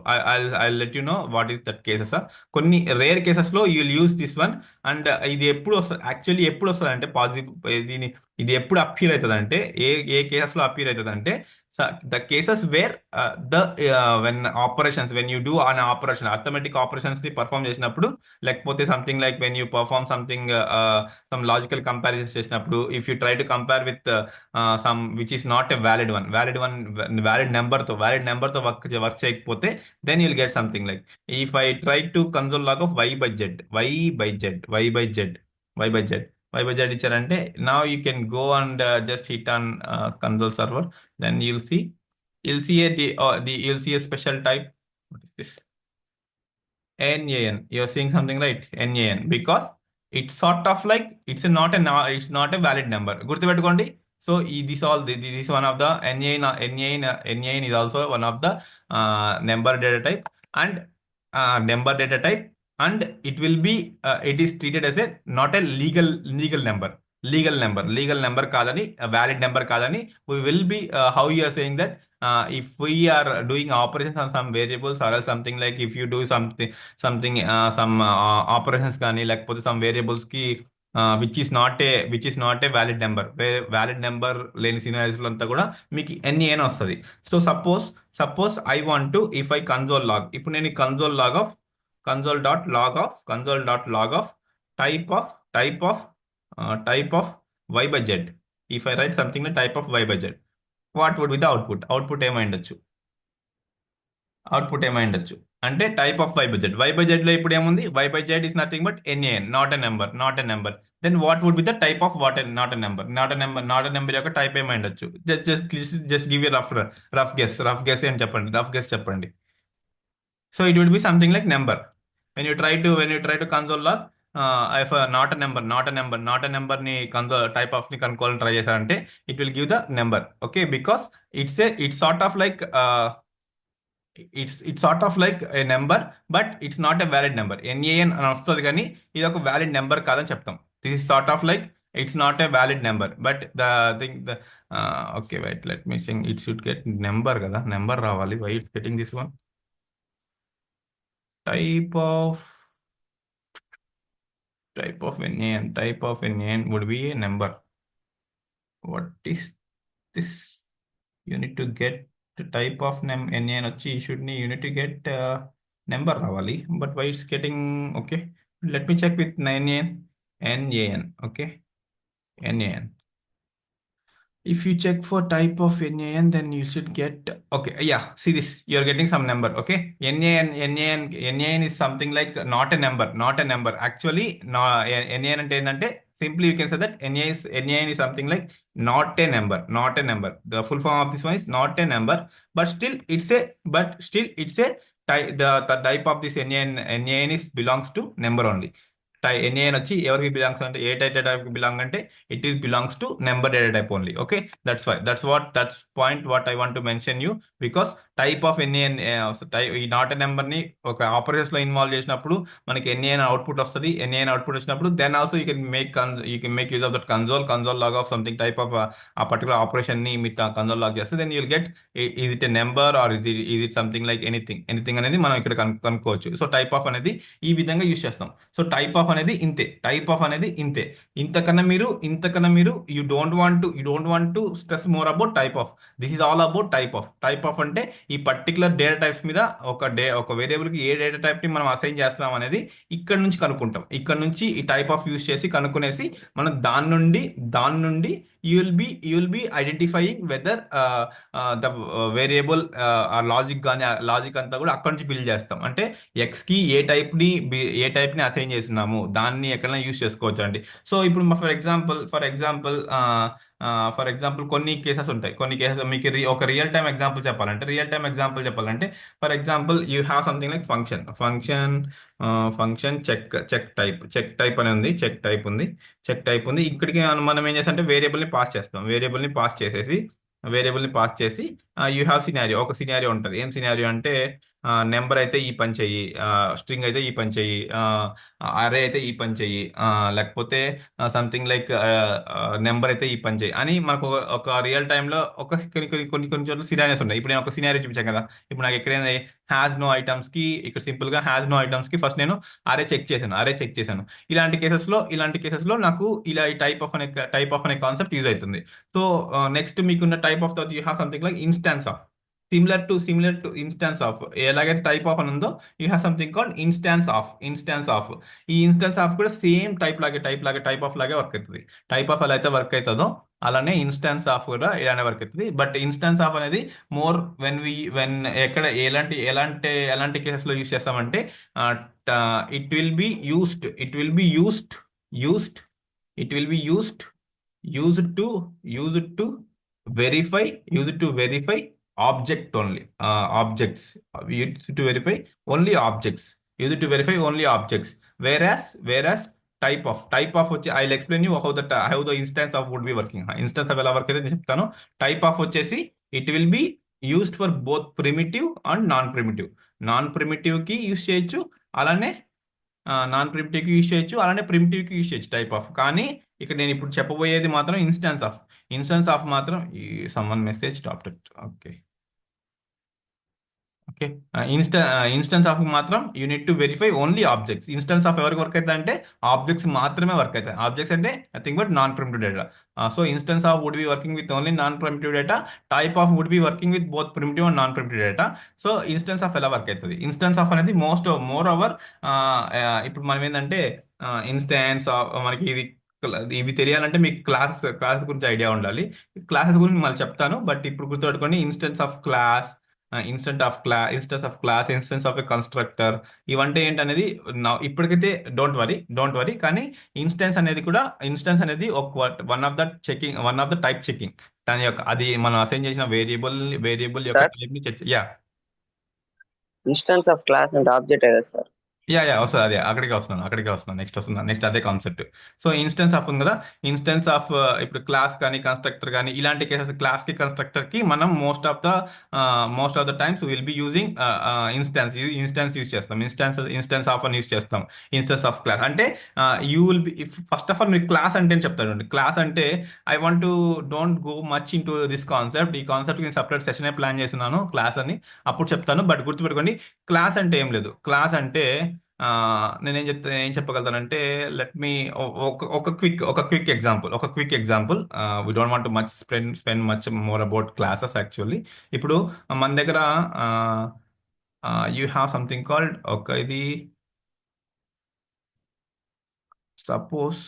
I let you know what is that cases కొన్ని rare కేసెస్లో you will use this one and ఇది ఎప్పుడు వస్తుంది actually ఎప్పుడు వస్తుంది అంటే పాజిటివ్ ఇది ఎప్పుడు అప్పీర్ అవుతుంది అంటే ఏ కేసెస్లో అప్పీర్ అవుతుంది అంటే the cases where when you do an operation arithmetic operations ని పర్ఫామ్ చేసినప్పుడు లేకపోతే something like when you perform something some logical comparisons చేసినప్పుడు if you try to compare with some which is not a valid number తో work చేయకపోతే then you'll get something like if I try to console log of y by z ఇచ్చారంటే now you can go and just hit on console server then you'll see a special type. What is this? NAN. You're seeing something right? NAN because it's sort of like it's not a valid number. గుర్తుపెట్టుకోండి. So this is one of the NAN is also one of the number data type and it will be it is treated as a not a legal number కాదని valid number కాదని we will be how you are saying that if we are doing operations on some variables or else something like if you do something some operations కానీ లేకపోతే some variables కి which is not a valid number valid number లేని scenarios లో అంతా కూడా మీకు NaN వస్తుంది so suppose I want to if I console log ఇప్పుడు నేను console log of type of y by z if I write something like type of y by z what would be the output ఏమై ఉండొచ్చు అంటే type of y by z లో ఇప్పుడు ఏముంది y by z is nothing but NaN not a number then what would be the type of not a number యొక్క type ఏమై ఉండొచ్చు just give a rough guess అని చెప్పండి so it would be something like number when you try to console log if not a number ని console type of ని కనుక్కోవాలని try చేశారంటే it will give the number okay because it's sort of like it's sort of like a number but it's not a valid number NaN అని వస్తుంది కానీ ఇది ఒక valid number కాదని చెప్తాం this is sort of like it's not a valid number but the thing okay wait let me think it should get number కదా number రావాలి why it's getting this one type of NaN would be a number. What is this? You need to get the type of NaN వచ్చి you need to get number రావాలి but why it's getting okay let me check with NaN okay NaN If you check for type of NaN, then you should get, okay, yeah, see this, you're getting some number, okay? NaN is something like not a number, not a number. Actually, no, NaN అంటే ఏంటంటే, simply you can say that NaN is something like not a number, not a number. The full form of this one is not a number, but still it's a the type of this NaN is belongs to number only. NaN వచ్చి ఎవరికి belongs అంటే ఏ data type కి belong అంటే it is belongs to number data type only. Okay, that's point what I want to mention you. Because type of NaN, ఈ not a number ని ఒక operations లో ఇన్వాల్వ్ చేసినప్పుడు మనకి ఎన్ఏఎన్ అవుట్పుట్ వస్తుంది. NaN output వచ్చినప్పుడు then also you can make use of that console log of something type of ఆ particular operation ని మీరు కన్సోల్ లాగ్ చేస్తే then you'll get is it a number or is it something like anything అనేది మనం ఇక్కడ కనుక్కోవచ్చు. So type of అనేది ఈ విధంగా యూస్ చేస్తాం. సో టైప్ ఆఫ్ అనేది ఇంతే, టైప్ ఆఫ్ అనేది ఇంతే. ఇంతకన్నా మీరు you don't want to stress more about type of. This is all about type of అంటే ఈ పర్టికులర్ డేటా టైప్స్ మీద ఒక వేరియబుల్ కి ఏ డేటా టైప్ ని మనం అసైన్ చేస్తాం అనేది ఇక్కడ నుంచి కనుక్కుంటాం. ఇక్కడ నుంచి ఈ టైప్ ఆఫ్ యూస్ చేసి కనుక్కునేసి మనం దాని నుండి you will be identifying whether the variable logic కానీ లాజిక్ అంతా కూడా అక్కడి నుంచి బిల్డ్ చేస్తాం. అంటే ఎక్స్ కి ఏ టైప్ ని అసైన్ చేస్తున్నాము దాన్ని ఎక్కడైనా యూస్ చేసుకోవచ్చు అండి. సో ఇప్పుడు ఫర్ ఎగ్జాంపుల్ కొన్ని కేసెస్ ఉంటాయి. కొన్ని కేసెస్ మీకు ఒక రియల్ టైమ్ ఎగ్జాంపుల్ చెప్పాలంటే for example you have something like function check type అని ఉంది. చెక్ టైప్ ఉంది. ఇక్కడికి మనం ఏం చేస్తాం అంటే వేరియబుల్ ని పాస్ చేస్తాం. వేరియబుల్ ని పాస్ చేసి యూ హ్యావ్ సినారియో, ఒక సినారియో ఉంటుంది. ఏం సినారియో అంటే నెంబర్ అయితే ఈ పని చెయ్యి, స్ట్రింగ్ అయితే ఈ పని చెయ్యి, అరే అయితే ఈ పని చెయ్యి, లేకపోతే సంథింగ్ లైక్ నెంబర్ అయితే ఈ పని చెయ్యి అని మనకు ఒక రియల్ టైంలో కొన్ని చోట్ల సినారియోస్ ఉన్నాయి. ఇప్పుడు నేను ఒక సినారియో చూపించాను కదా. ఇప్పుడు నాకు ఎక్కడైనా హ్యాస్ నో ఐటమ్స్ కి, ఇక్కడ సింపుల్ గా హ్యాస్ నో ఐటమ్స్ కి ఫస్ట్ నేను అరే చెక్ చేశాను. ఇలాంటి కేసెస్ లో నాకు ఇలా ఈ టైప్ ఆఫ్ అనే కాన్సెప్ట్ యూజ్ అవుతుంది. సో నెక్స్ట్ మీకున్న type of you have something like instance of, similar to instance of. ఎలాగైతే టైప్ ఆఫ్ అని ఉందో you have something called instance of. ఈ ఇన్స్టాన్స్ ఆఫ్ కూడా సేమ్ టైప్ ఆఫ్ లాగే work అవుతుంది. టైప్ ఆఫ్ ఎలా అయితే వర్క్ అవుతుందో అలానే ఇన్స్టాన్స్ ఆఫ్ కూడా ఇలానే వర్క్ అవుతుంది. బట్ ఇన్స్టాన్స్ ఆఫ్ అనేది మోర్ ఎక్కడ ఎలాంటి కేసెస్ లో యూస్ చేస్తామంటే it will be used to verify object only, objects. Used to verify only objects. Whereas type of వచ్చి I'll explain you how the instance of would be working. Instance of ఎలా work అయితే నేను చెప్తాను. Type of వచ్చేసి it will be used for both primitive and non primitive కి use చేయొచ్చు, అలానే primitive కి యూస్ చేయొచ్చు టైప్ ఆఫ్. కానీ ఇక్కడ నేను ఇప్పుడు చెప్పబోయేది మాత్రం ఇన్స్టాన్స్ ఆఫ్ మాత్రం సమ్మన్ message top. Okay, instance of మాత్రం you need to verify only objects. Instance of ఎవరికి వర్క్ అవుతుంది అంటే ఆబ్జెక్ట్స్ మాత్రమే వర్క్ అవుతాయి. ఆబ్జెక్ట్స్ అంటే nothing but non primitive data. So instance of would be working with only non primitive data. Type of would be working with both primitive and non primitive data. So instance of ఎలా work అవుతుంది? Instance of అనేది more over ఇప్పుడు మనం ఏంటంటే instance of మనకి ఇవి తెలియాలంటే మీకు క్లాస్ గురించి ఐడియా ఉండాలి. క్లాసెస్ గురించి మళ్ళీ చెప్తాను, బట్ ఇప్పుడు గుర్తుపెట్టుకోండి instance of class, instance of a constructor, ఇవంటే ఏంటనేది ఇప్పటికైతే డోంట్ వరీ. కానీ ఇన్స్టెన్స్ అనేది one of the type checking. దాని యొక్క అది మనం అసైన్ చేసిన వేరియబుల్ యొక్క సార్ టైప్ ని check. Yeah instance of class అంటే ఆబ్జెక్ట్ కదా సార్? వస్తుంది. అదే అక్కడికి వస్తున్నాను. నెక్స్ట్ అదే కాన్సెప్ట్. సో ఇన్స్టెన్స్ ఆఫ్ ఉంది కదా, ఇన్స్టెన్స్ ఆఫ్ ఇప్పుడు క్లాస్ కానీ కన్స్ట్రక్టర్ కానీ ఇలాంటి కేసెస్ క్లాస్ కి కన్స్ట్రక్టర్ కి మనం most of the times will be using instance use చేస్తాం. ఇన్స్టెన్స్ ఆఫ్ అని యూజ్ చేస్తాం. ఇన్స్టెన్స్ ఆఫ్ క్లాస్ అంటే you will B first of all మీరు క్లాస్ అంటే చెప్తారు. క్లాస్ అంటే I want to don't go much in to this concept. ఈ concept నేను సపరేట్ సెషన్ ప్లాన్ చేస్తున్నాను క్లాస్ అని, అప్పుడు చెప్తాను. బట్ గుర్తుపెట్టుకోండి క్లాస్ అంటే ఏం లేదు. క్లాస్ అంటే ఏం చెప్పగలుగుతానంటే లెట్ మీ ఒక quick example. We don't want much spend much more about classes actually. ఇప్పుడు మన దగ్గర యూ హ్యావ్ సంథింగ్ కాల్డ్ ఇది suppose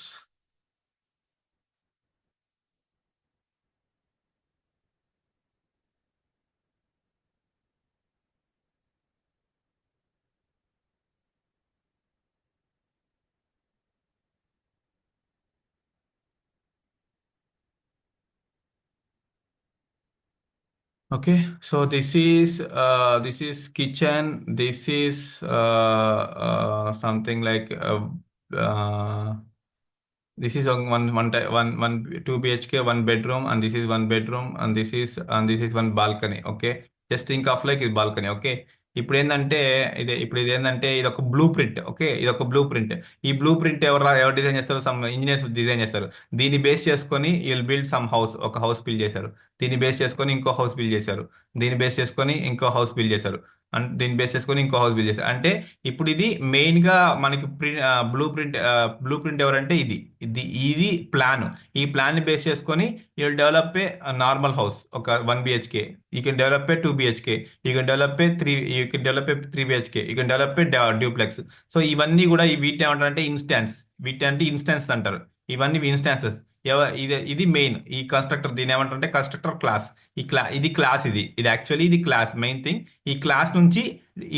Okay, so this is kitchen. This is something like this is on one 2 BHK, one bedroom, and this is one bedroom, and this is one balcony. Okay, just think of like ఇది balcony. Okay, ఇప్పుడు ఇది ఏంటంటే ఇది ఒక blue print. Okay, ఇది ఒక blue print. ఈ blue print ఎవరు డిజైన్ చేస్తారు? సమ్ ఇంజనీర్స్ డిజైన్ చేస్తారు. దీన్ని బేస్ చేసుకొని విల్ బిల్డ్ సమ్ హౌస్. ఒక హౌస్ బిల్డ్ చేశారు. దీన్ని బేస్ చేసుకొని ఇంకో హౌస్ బిల్డ్ చేశారు. దీన్ని బేస్ చేసుకొని ఇంకో హౌస్ బిల్డ్ చేశారు. అండ్ దీన్ని బేస్ చేసుకొని ఇంకో హౌస్ బిల్డ్ చేశారు. అంటే ఇప్పుడు ఇది మెయిన్ గా మనకి బ్లూ ప్రింట్ ఎవరంటే ఇది ప్లాన్. ఈ ప్లాన్ ని బేస్ చేసుకొని you will develop a normal house, ఒక 1 BHK. You can develop a 2 BHK. You can develop a 3 BHK. You can develop a duplex. So ఇవన్నీ కూడా వీటిని ఏమంటారంటే ఇన్స్టాన్స్. వీటి ఇన్స్టాన్స్ అంటారు. ఇవన్నీ ఇన్స్టాన్సెస్. ఇది మెయిన్ ఈ కన్స్ట్రక్టర్. దీని ఏమంటారంటే కన్స్ట్రక్టర్ క్లాస్. ఇది క్లాస్. ఇది యాక్చువల్లీ ఇది క్లాస్ మెయిన్ థింగ్. ఈ క్లాస్ నుంచి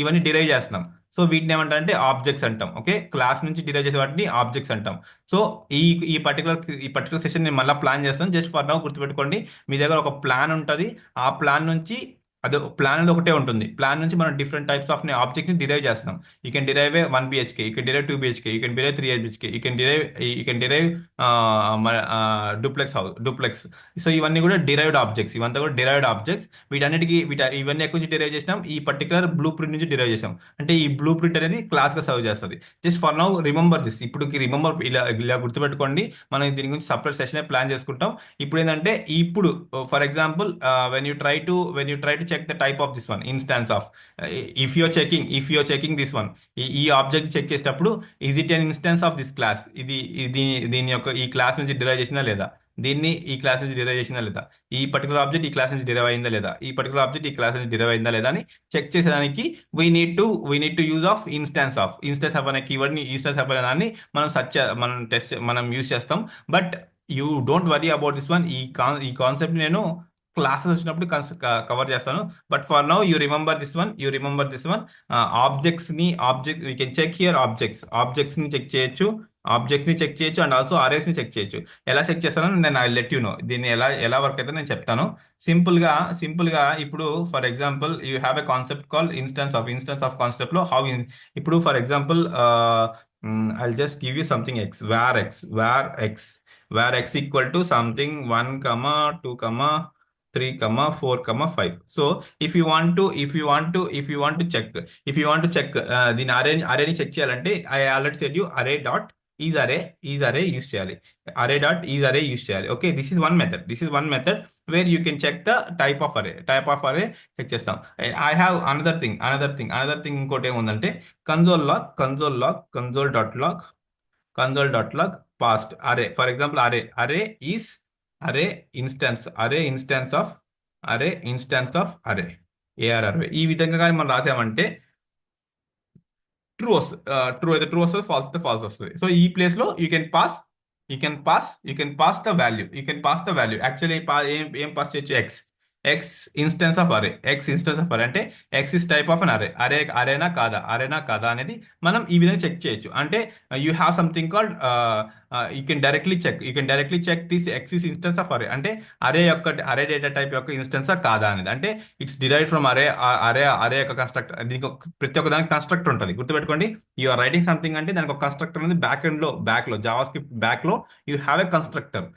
ఇవన్నీ డిరైవ్ చేస్తున్నాం. సో వీటిని ఏమంటారంటే ఆబ్జెక్ట్స్ అంటాం. ఓకే, క్లాస్ నుంచి డిరైవ్ చేసే వాటిని ఆబ్జెక్ట్స్ అంటాం. సో ఈ ఈ పర్టికులర్ సెషన్ నేను మళ్ళీ ప్లాన్ చేస్తాను. జస్ట్ ఫర్ నౌ గుర్తుపెట్టుకోండి, మీ దగ్గర ఒక ప్లాన్ ఉంటుంది. ఆ ప్లాన్ నుంచి అది ప్లాన్ అనేది ఒకటే ఉంటుంది. ప్లాన్ నుంచి మనం డిఫరెంట్ టైప్స్ ఆఫ్ ఆబ్జెక్ట్ ని డిరైవ్ చేస్తున్నాం. You can derive 1 BHK, you can derive 2 BHK, you can derive 3 BHK, you can derive duplex. So ఇవన్నీ కూడా డిరైవ్డ్ ఆబ్జెక్ట్స్. ఇవంతా కూడా డిరైవ్డ్ ఆబ్జెక్ట్స్. ఇవన్నీ ఎక్కడి నుంచి డిరైవ్ చేసినాం? ఈ పర్టికులర్ బ్లూ ప్రింట్ నుంచి డిరైవ్ చేసాం. అంటే ఈ బ్లూ ప్రింట్ అనేది క్లాస్ గా సర్వ్ చేస్తుంది. Just for now remember this. ఇప్పుడు రిమెంబర్ ఇలా గుర్తుపెట్టుకోండి. మనం దీని గురించి సపరేట్ సెషన్ ప్లాన్ చేసుకుంటాం. ఇప్పుడు ఏంటంటే ఇప్పుడు for example when you try to check the type of this one instance of if you're checking this one, ఈ ఆబ్జెక్ట్ చెక్ చేసేటప్పుడు is it an instance of this class? దీని యొక్క ఈ class నుంచి డిరైవ్ చేసినా లేదా, దీన్ని ఈ క్లాస్ నుంచి డిరైవ్ చేసినా లేదా, ఈ పర్టికులర్ ఆబ్జెక్ట్ ఈ క్లాస్ నుంచి డిరైవ్ అయిందా లేదా, ఈ పర్టికులర్ ఆబ్జెక్ట్ ఈ క్లాస్ నుంచి డిరైవ్ అయిందా లేదా అని చెక్ చేసేదానికి we need to use of instance of అనే కీవర్డ్ ని, ఇన్స్టాన్స్ ఆఫ్ అనే దాన్ని మనం యూజ్ చేస్తాం. But you don't worry about this one. ఈ కాన్సెప్ట్ నేను క్లాసెస్ వచ్చినప్పుడు కవర్ చేస్తాను. But for now you remember this one. We can check here objects ని చెక్ చేయొచ్చు. అండ్ ఆల్సో అరేస్ ని చెక్ చేయొచ్చు. ఎలా చెక్ చేస్తానో నేను ఐ లెట్ యు నో. దీన్ని ఎలా వర్క్ అయితే నేను చెప్తాను. సింపుల్ గా ఇప్పుడు for example you have a concept call instance of concept లో ఇప్పుడు for example I just give you something X, where x equal to something 1, 2, 3, 4, 5. So if you want to check దీని అరేని check చేయాలంటే I already said you array dot is array use చేయాలి. array use చేయాలి. Okay, this is one method where you can check the type of array check చేస్తాం. I have another thing ఇంకోటి ఏముందంటే console dot log past array. For example, array is array instance of array array. ఈ విధంగా కానీ మనం రాసామంటే true అయితే true వస్తుంది, ఫాల్స్ అయితే ఫాల్స్ వస్తుంది. సో ఈ ప్లేస్ లో you can pass the value. Actually ఏం పాస్ చేయొచ్చు? x instance of array. అంటే x is type of an అరేనా కాదా అనేది మనం ఈ విధంగా చెక్ చేయొచ్చు. అంటే you have something called you can directly check this x is instance of array. అంటే అరే డేటా టైప్ యొక్క ఇన్స్టెన్సా కాదా అనేది. అంటే ఇట్స్ డిరైవ్ ఫ్రమ్ అరే యొక్క కన్స్ట్రక్టర్. దీనికి ప్రతి ఒక్క దానికి కన్స్ట్రక్టర్ ఉంటుంది. గుర్తుపెట్టుకోండి, యూ ఆర్ రైటింగ్ సంథింగ్ అంటే దానికి ఒక కన్స్ట్రక్టర్ అనేది బ్యాక్ లో జావా స్క్రిప్ట్ బ్యాక్ లో యూ హ్యావ్ ఎ కన్స్ట్రక్టర్.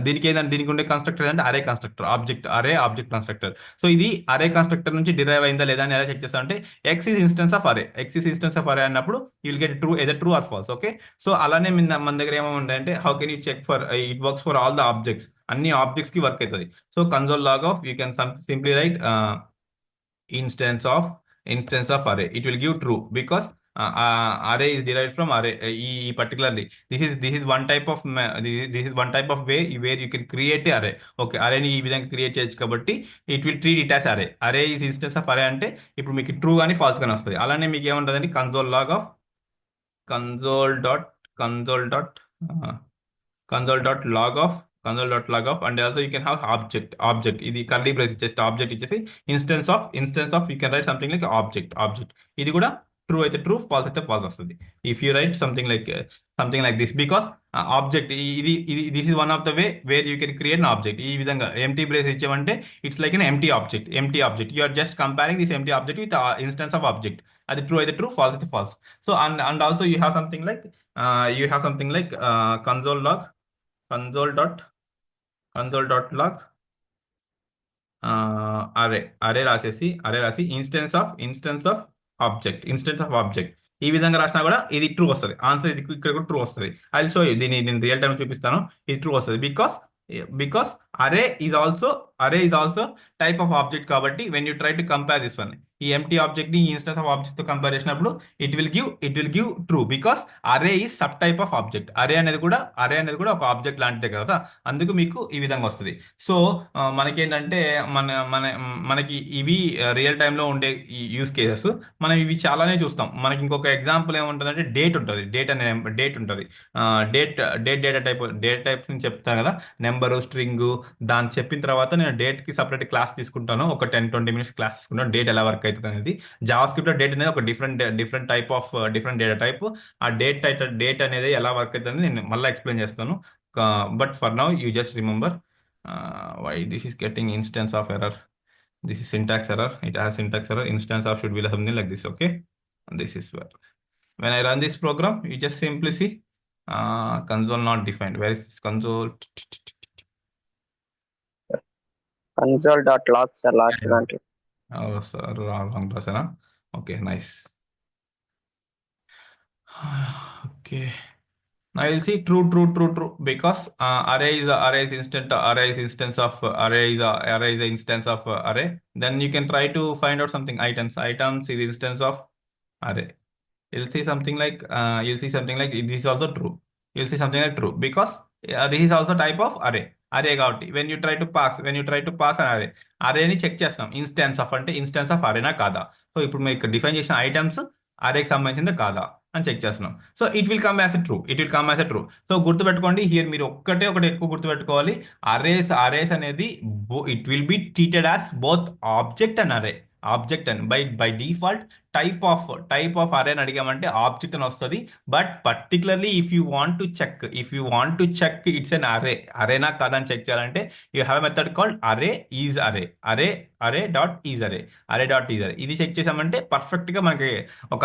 దీనికి ఉండే కన్స్ట్రక్టర్ అంటే అరే కన్స్ట్రక్టర్, ఆబ్జెక్ట్ కన్స్ట్రక్టర్. సో ఇది అరే కన్స్ట్రక్టర్ నుంచి డిరైవ్ అయిందా లేదా అని ఎలా చెక్ చేస్తా అంటే x is instance of array అన్నప్పుడు you will get true or false. Okay, so అలానే మన దగ్గర ఏమంటే how can you check for it works for all the objects. అన్ని ఆబ్జెక్ట్స్ కి వర్క్ అవుతుంది. So console log of you can simply write instance of array. It will give true because array is derived from array. Particularly this is one type of way where you can create a array. Okay, array ni ee vidhanga create cheyochu kabatti it will treat it as array is instance of array ante ippudu meeku true gaani false gaani vastadi. alane meeku em untadandi console dot log of and also you can have object ఇది curly brace just object ఇచ్చేసి instance of you can write something like object ఇది కూడా true అయితే true, false అయితే false వస్తుంది. If you write something like this, because object ఇది this is one of the way where you can create an object. ఈ విధంగా empty brace ఇచ్చామంటే it's like an empty object you are just comparing this empty object with instance of object. అది true అయితే true, false అయితే false. So and also you have something like console log, console dot log అరే రాసి instance of object ఈ విధంగా రాసినా కూడా ఇది ట్రూ వస్తుంది. ఆన్సర్ ఇది ఇక్కడ కూడా ట్రూ వస్తుంది. ఐ విల్ షో యూ, దీన్ని నేను రియల్ టైం చూపిస్తాను. ఇది ట్రూ వస్తుంది because array is also type of object. కాబట్టి when you try to compare this one, ఈ ఎంటీ ఆబ్జెక్ట్ ని ఇన్స్టెన్స్ ఆఫ్ ఆబ్జెక్ట్ తో కంపేర్ చేసినప్పుడు it will give true, because array is sub type of object. Array అనేది కూడా ఒక object లాంటిదే కదా, అందుకు మీకు ఈ విధంగా వస్తుంది. సో మనకేంటంటే మనకి ఇవి రియల్ టైంలో ఉండే ఈ యూస్ కేసెస్. మనం ఇవి చాలానే చూస్తాం. మనకి ఇంకొక ఎగ్జాంపుల్ ఏముంటుందంటే డేట్ ఉంటుంది. డేట్ ఉంటుంది. డేట్ టైప్స్ నుంచి చెప్తాను కదా, నెంబరు, స్ట్రింగ్. దాన్ని చెప్పిన తర్వాత నేను డేట్ కి సపరేట్ క్లాస్ తీసుకుంటాను, ఒక 10-20 మినిట్స్ క్లాస్ తీసుకుంటాను, డేట్ ఎలా వర్క్ అవుతుంది అనేది. జావా స్క్రిప్ట్ లో డేట్ అనేది ఒక different type of different data type. ఆ డేట్ అనేది ఎలా వర్క్ అవుతుంది అనేది నేను మళ్ళీ ఎక్స్ప్లెయిన్ చేస్తాను. But for now you just remember why this is getting instance of error. This is syntax error. It has syntax error. Instance of should be something like this. Okay, and this is where when I run this program, you just simply see console not defined. Where is this console? console.log sir last Yeah. దాంట్లో. Oh, sir, wrong person, huh? Okay, nice. Okay. Now you'll see true because array is instance of array is a instance of array. Then you can try to find out something items is instance of array. You'll see something like this is also true. You'll see something like true because this is also type of array కాబట్టి when you try to pass an array ని check చేస్తాం, instance of arena కాదా. So ఇప్పుడు మీరు ఇక్కడ define చేసిన items అరేకి సంబంధించింది కాదా అని చెక్ చేస్తున్నాం. So it will come as a true. So గుర్తుపెట్టుకోండి, హియర్ మీరు ఒకటి ఎక్కువ గుర్తుపెట్టుకోవాలి. అరేస్ అనేది it will be treated as both object and by default type of array అని అడిగామంటే ఆబ్జెక్ట్ అని వస్తుంది. But particularly if you want to check it's an అరేనా కాదని చెక్ చేయాలంటే you have method called array dot is array. ఇది check చేసామంటే పర్ఫెక్ట్ గా మనకి ఒక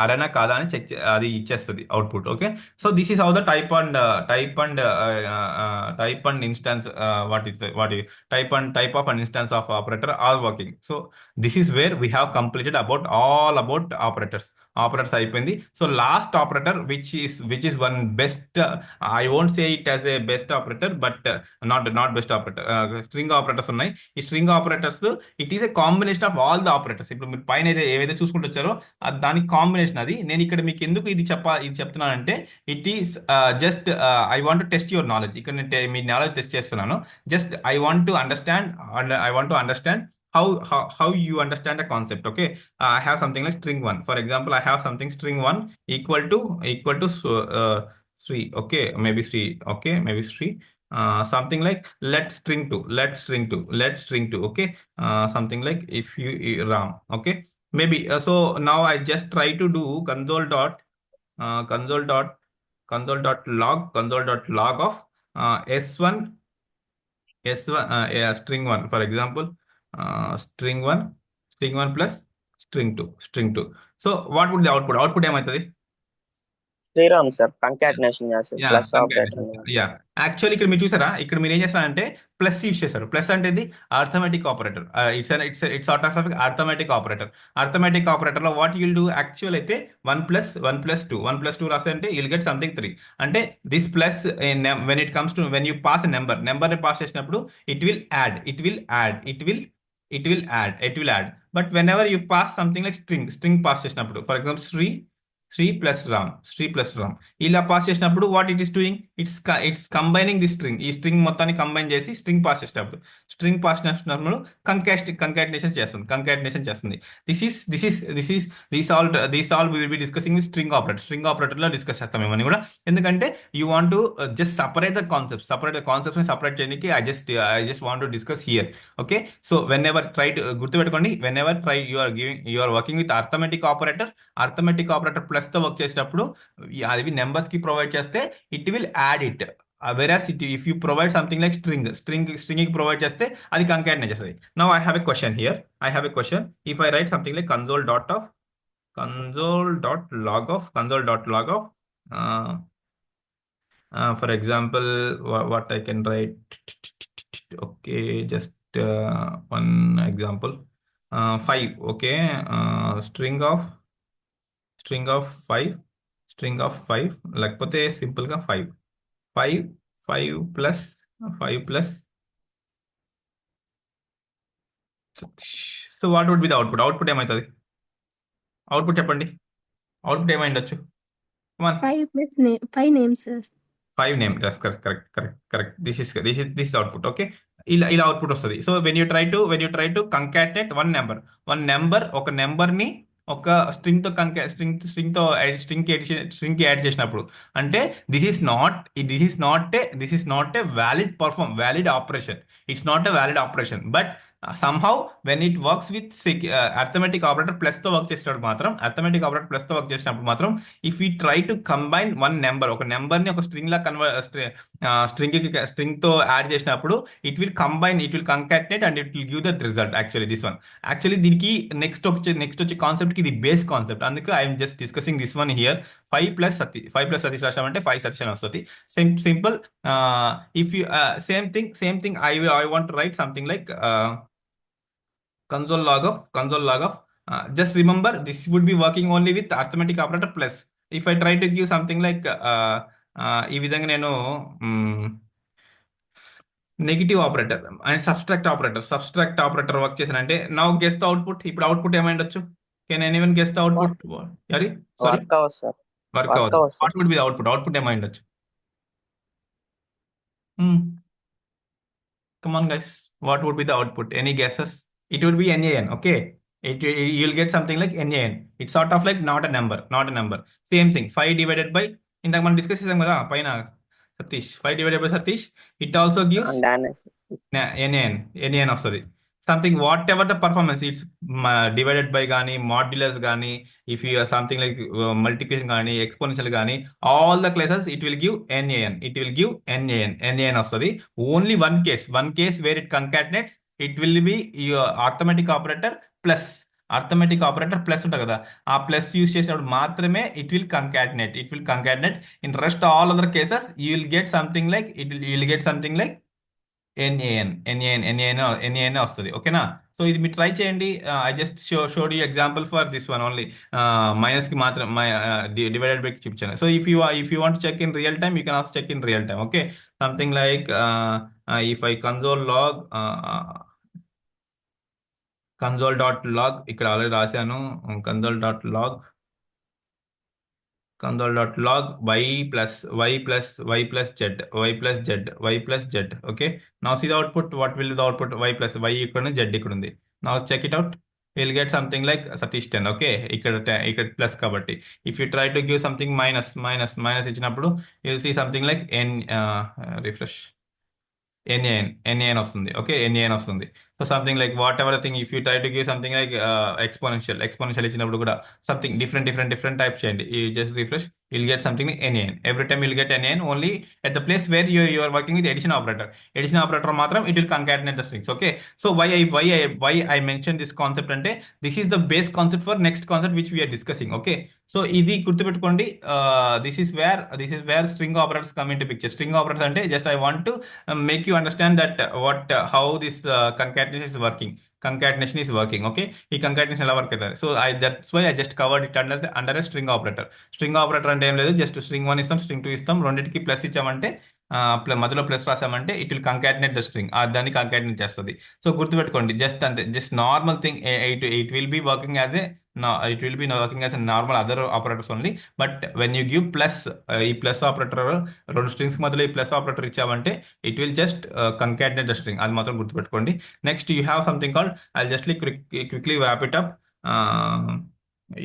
అరేనా కాదా అని అది ఇచ్చేస్తుంది output. Okay, so this is how the type and instance type of an instance of operator all working. So this is where we have completed about operators అయిపోయింది. So last operator which is one best, I won't say it as a best operator, but not best operator. String operators ఉన్నాయి. ఈ string operators it is a combination of all the operators. ఇప్పుడు మీరు పైన ఏవైతే చూసుకుంటూ వచ్చారో దానికి combination అది. నేను ఇక్కడ మీకు ఎందుకు ఇది చెప్తున్నానంటే it is just I want to test your knowledge. ఇక్కడ నేను మీ నాలెడ్జ్ టెస్ట్ చేస్తున్నాను. Just I want to understand how you understand a concept. Okay, I have something like string 1. For example, I have something string 1 equal to 3. Okay, maybe 3. Okay, maybe 3. Something like let string 2. Okay, something like if you ram. Okay, maybe so now I just try to do console dot log of s1 string 1. For example, string 1 plus string 2. So what would the output ఏమవుతుంది? Sriram sir concatenation చేస్తారు plus operator. Actually ఇక్కడ మీరు చూసారా, ఇక్కడ మీరు ఏం చేస్తారంటే plus use చేశారు. ప్లస్ అంటే ఇది arithmetic operator. It's arithmetic operator లో వాట్ యుల్ డూ యాక్చువల్ అయితే 1 + 2 రాస్తే అంటే యుల్ గెట్ సంథింగ్ 3. అంటే this plus when it comes to when you pass number ని పాస్ చేసినప్పుడు it will add. But when ever you pass something like string pass చేసినప్పుడు, for example 3 Shri plus Ram ఇలా pass చేసినప్పుడు what it is doing, it's combining the string, ఈ string మొత్తాన్ని combine చేసి string pass చేసినప్పుడు concatenation చేస్తుంది. This all we will be discussing string operator లో discuss చేస్తాం ఇవన్నీ కూడా. ఎందుకంటే you want to just separate ని సపరేట్ చేయడానికి I just want to discuss here. Okay, so when ever try to గుర్తుపెట్టుకోండి, when ever try you are working with arithmetic operator plus తో work చేసేటప్పుడు అవి నెంబర్స్ కి ప్రొవైడ్ చేస్తే it will add it. Whereas if you provide something like string కి provide చేస్తే అది concatenate చేస్తుంది. Now I have a question here. If I write something like console.log of for example, what I can write. Okay, just one example. 5. Okay, string of 5 లేకపోతే simple గా 5 plus 5 so what would be the output ఏమవుతుంది? Output చెప్పండి, output ఏమై ఉండొచ్చు? Come on. 5 names, sir. 5 name, correct. This is output. Okay, ఇలా output వస్తుంది. So when you try to concatenate one number ఒక number ని ఒక స్ట్రింగ్ తో స్ట్రింగ్ కి యాడ్ చేసినప్పుడు, అంటే this is not a valid operation. It's not a valid operation, but somehow when it works with arithmetic operator plus తో work చేసినప్పుడు మాత్రం if you try to combine ఒక నెంబర్ ని ఒక స్ట్రింగ్ లా స్ట్రింగ్ తో యాడ్ చేసినప్పుడు it will concatenate and it will give that result. Actually దీనికి నెక్స్ట్ వచ్చే కాన్సెప్ట్ కి ఇది బేస్ కాన్సెప్ట్. అందుకే I'm just discussing this one here. 5 plus Satish రాసామంటే 5 సతీష్ అని వస్తుంది. Simple. If you same thing I want write something like console log of just remember this would be working only with arithmetic operator plus. If I try to give something like ఈ విధంగా నేను negative operator and subtract operator work చేశానంటే now guess the output. ఇప్పుడు output ఏమైండొచ్చు? Can anyone guess the output? Sorry, work అవ్వదు sir. Work అవ్వదు. What would be the output ఏమైండొచ్చు? Come on, guys. What would be the output? Any guesses? It would be NaN. Okay. You'll get something like NaN. It's sort of like not a number. Same thing. 5 divided by. ఇందాక మనం discuss చేసాం కదా పైన Satish. 5 divided by Satish. It also gives NaN వస్తుంది. Something what ever the performance, it's divided by కానీ modulus కానీ if you something like multiplication కానీ exponential కానీ all the cases it will give NaN వస్తుంది. Only one case where it concatenates, it will be arithmetic operator plus ఉంటుంది కదా, ఆ plus use చేసినప్పుడు మాత్రమే it will concatenate. In rest all other cases you will get something like NaN వస్తుంది. ఓకేనా? So ఇది మీరు ట్రై చేయండి. I just showed you example for this one only. Minus కి మాత్రం డివైడెడ్ బై చూపించాను. So if you want check in real time you can also check in real time. Okay, something like if I console.log ఇక్కడ already రాశాను. console.log y plus z. Okay, now see the output. What will be the output? Y plus y ఇక్కడ ఉంది, z ఇక్కడ ఉంది. Now check it out. We'll get something like Satish 10. Okay, ఇక్కడ plus కాబట్టి if you try to give something minus ఇచ్చినప్పుడు you'll see something like refresh NaN వస్తుంది. Okay, NaN వస్తుంది. So something like what ever thing if you try to give something like exponential ఇచ్చినప్పుడు కూడా something different type చేయండి. ఈ just refresh, you'll get something like NaN. Every time you'll get NaN only at the place where you are working with addition operator మాత్రం it will concatenate the strings. Okay, so why I mentioned this concept అంటే this is the base concept for next concept which we are discussing. Okay, so ఇది గుర్తుపెట్టుకోండి. This is where string operators come in to picture. String operators అంటే just I want to make you understand that how this concatenation is working. Okay, ఈ concatenation ఎలా work అవుతుంది? So that's why I just covered it under string operator. String operator అంటే ఏం లేదు, just string 1 ఇస్తాం, string 2 ఇస్తాం, రెండింటికి plus ఇచ్చామంటే మధ్యలో ప్లస్ రాసామంటే it will concatenate the string, దాన్ని కంకాటినేట్ చేస్తుంది. సో గుర్తుపెట్టుకోండి, జస్ట్ అంతే, just normal thing. It will be working as it will be working as normal other operators only. But when you give plus, ఈ plus operator రెండు strings మధ్యలో ఈ plus operator ఇచ్చామంటే it will just concatenate the string. అది మాత్రం గుర్తుపెట్టుకోండి. Next you have something called, I just quickly wrap it up.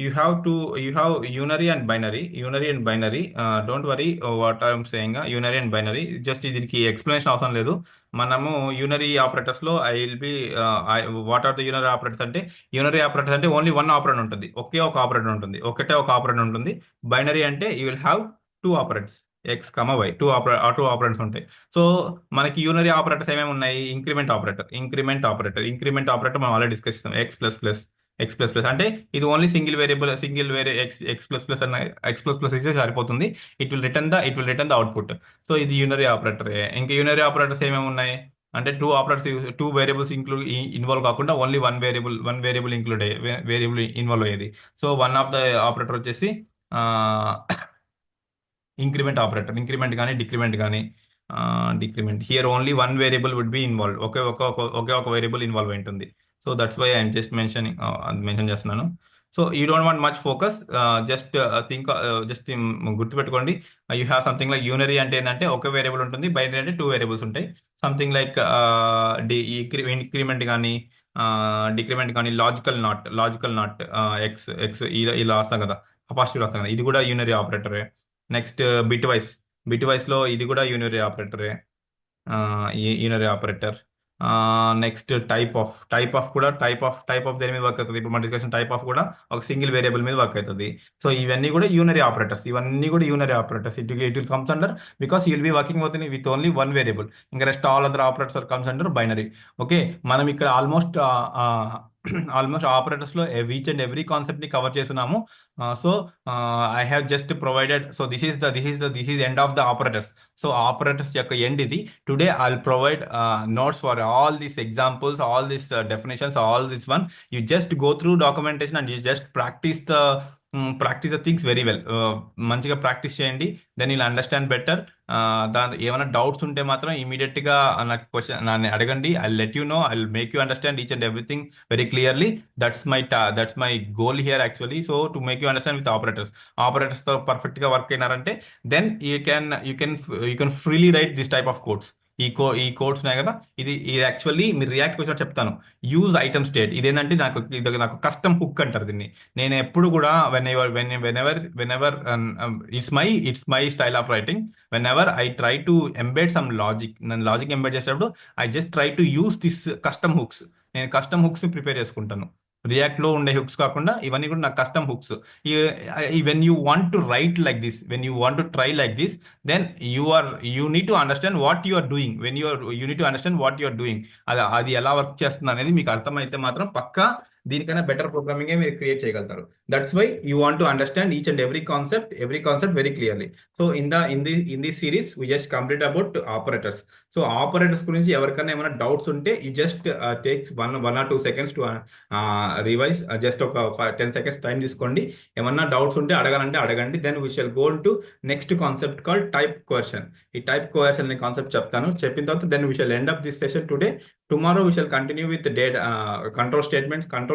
You have unary and binary. Don't worry what I'm saying. Unary and binary, just దీనికి explanation అవసరం లేదు. మనము unary operators లో I will be what are the unary operators అంటే, unary operators అంటే only one operator ఉంటుంది, ఒకే ఒక ఆపరేటర్ ఉంటుంది, ఒకటే ఒక ఆపరేటర్ ఉంటుంది. బైనరీ అంటే you will have two operators, x comma y, two operators ఉంటాయి. సో మనకి యూనరీ ఆపరేటర్స్ ఏమేమి ఉన్నాయి? ఇంక్రిమెంట్ ఆపరేటర్ మనం ఆల్రెడీ డిస్కస్ చేస్తాం. ఎక్స్ ప్లస్ ప్లస్ అంటే ఇది ఓన్లీ సింగిల్ వేరే ఎక్స్ ప్లస్ ప్లస్ అన్న ఎక్స్ ప్లస్ ప్లస్ ఇస్తే సరిపోతుంది. It will return the output. So ఇది యూనరీ ఆపరేటర్. ఇంకా యూనరీ ఆపరేటర్స్ ఏమేమి ఉన్నాయి అంటే, టూ వేరియబుల్స్ ఇన్వాల్వ్ కాకుండా ఓన్లీ వన్ వేరియబుల్ ఇన్వాల్వ్ అయ్యేది. So one of the operator వచ్చేసి ఇంక్రిమెంట్ ఆపరేటర్. ఇంక్రిమెంట్ కానీ డిక్రిమెంట్ కానీ, here only one variable would be involve, ఒకే ఒక వేరియబుల్ ఇన్వాల్వ్ అయి ఉంటుంది. So that's why I'm just mention చేస్తున్నాను. So you don't want much focus, just గుర్తుపెట్టుకోండి. You have something like unary అంటే ఏంటంటే ఒక వేరియబుల్ ఉంటుంది, బైనరీ అంటే టూ వేరియబుల్స్ ఉంటాయి. సంథింగ్ లైక్ ఇంక్రిమెంట్ కానీ డిక్రిమెంట్ కానీ, లాజికల్ నాట్ ఎక్స్ ఇలా రాస్తాం కదా, పాజిటివ్ రాస్తాం కదా, ఇది కూడా యూనరీ ఆపరేటరే. నెక్స్ట్ బిట్ వైస్ లో ఇది కూడా యూనరీ ఆపరేటరే. నెక్స్ట్ టైప్ ఆఫ్ దేని మీద వర్క్ అవుతుంది. ఇప్పుడు మన డిస్కషన్ టైప్ ఆఫ్ కూడా ఒక సింగిల్ వేరియబుల్ మీద వర్క్ అవుతుంది. సో ఇవన్నీ కూడా unary operators. It will comes under, because you will be working with only one variable. ఇంకా rest all other operators comes under binary. Okay, మనం ఇక్కడ ఆల్మోస్ట్ ఆపరేటర్స్ లో ఈచ్ అండ్ ఎవ్రీ కాన్సెప్ట్ ని cover చేస్తున్నాము. So I have just provided, so this is end of the operators. So operators యొక్క end ఇది. Today I will provide notes for all these examples, all these definitions, all this one. You just go through documentation and you just practice the things very well. మంచిగా practice చేయండి, then you'll understand better. దాని ఏమైనా doubts ఉంటే మాత్రం immediate గా నాకు నన్ను అడగండి. I let you know, I make you understand each and everything very clearly. That's my goal here actually. So to make you understand with operators తో perfect గా వర్క్ అయినారంటే then you can freely write this type of codes. ఈ codes ఉన్నాయి కదా, ఇది actually మీరు React question చెప్తాను. Use item state ఇదేంటంటే నాకు కస్టమ్ హుక్ అంటారు దీన్ని. నేను ఎప్పుడు కూడా whenever it's my style of writing. Whenever I try to embed some logic, నేను లాజిక్ ఎంబెడ్ చేసేటప్పుడు I just try to use this custom hooks. నేను కస్టమ్ హుక్స్ ప్రిపేర్ చేసుకుంటాను. రియాక్ట్ లో ఉండే హుక్స్ కాకుండా ఇవన్నీ కూడా నాకు custom hooks. When you want to write like this, when you want to try like this, then you need to understand what you are doing. You need to understand what you are doing. అది ఎలా work చేస్తుంది అనేది మీకు అర్థమైతే మాత్రం పక్కా దీనికన్నా better programming మీరు క్రియేట్ చేయగలుగుతారు. That's why you want to understand each and every concept very clearly. So in this series we just complete about operators. So operators గురించి ఎవరికైనా ఏమైనా డౌట్స్ ఉంటే you just takes 1 or 2 seconds to revise. Just ఒక 10 seconds time తీసుకోండి. ఏమన్నా doubts ఉంటే అడగాలంటే అడగండి. Then we shall go to next concept called type coercion. ఈ టైప్ కోయర్షన్ అనే కాన్సెప్ట్ చెప్తాను. చెప్పిన తర్వాత then we shall end up this session today. Tomorrow we shall continue with control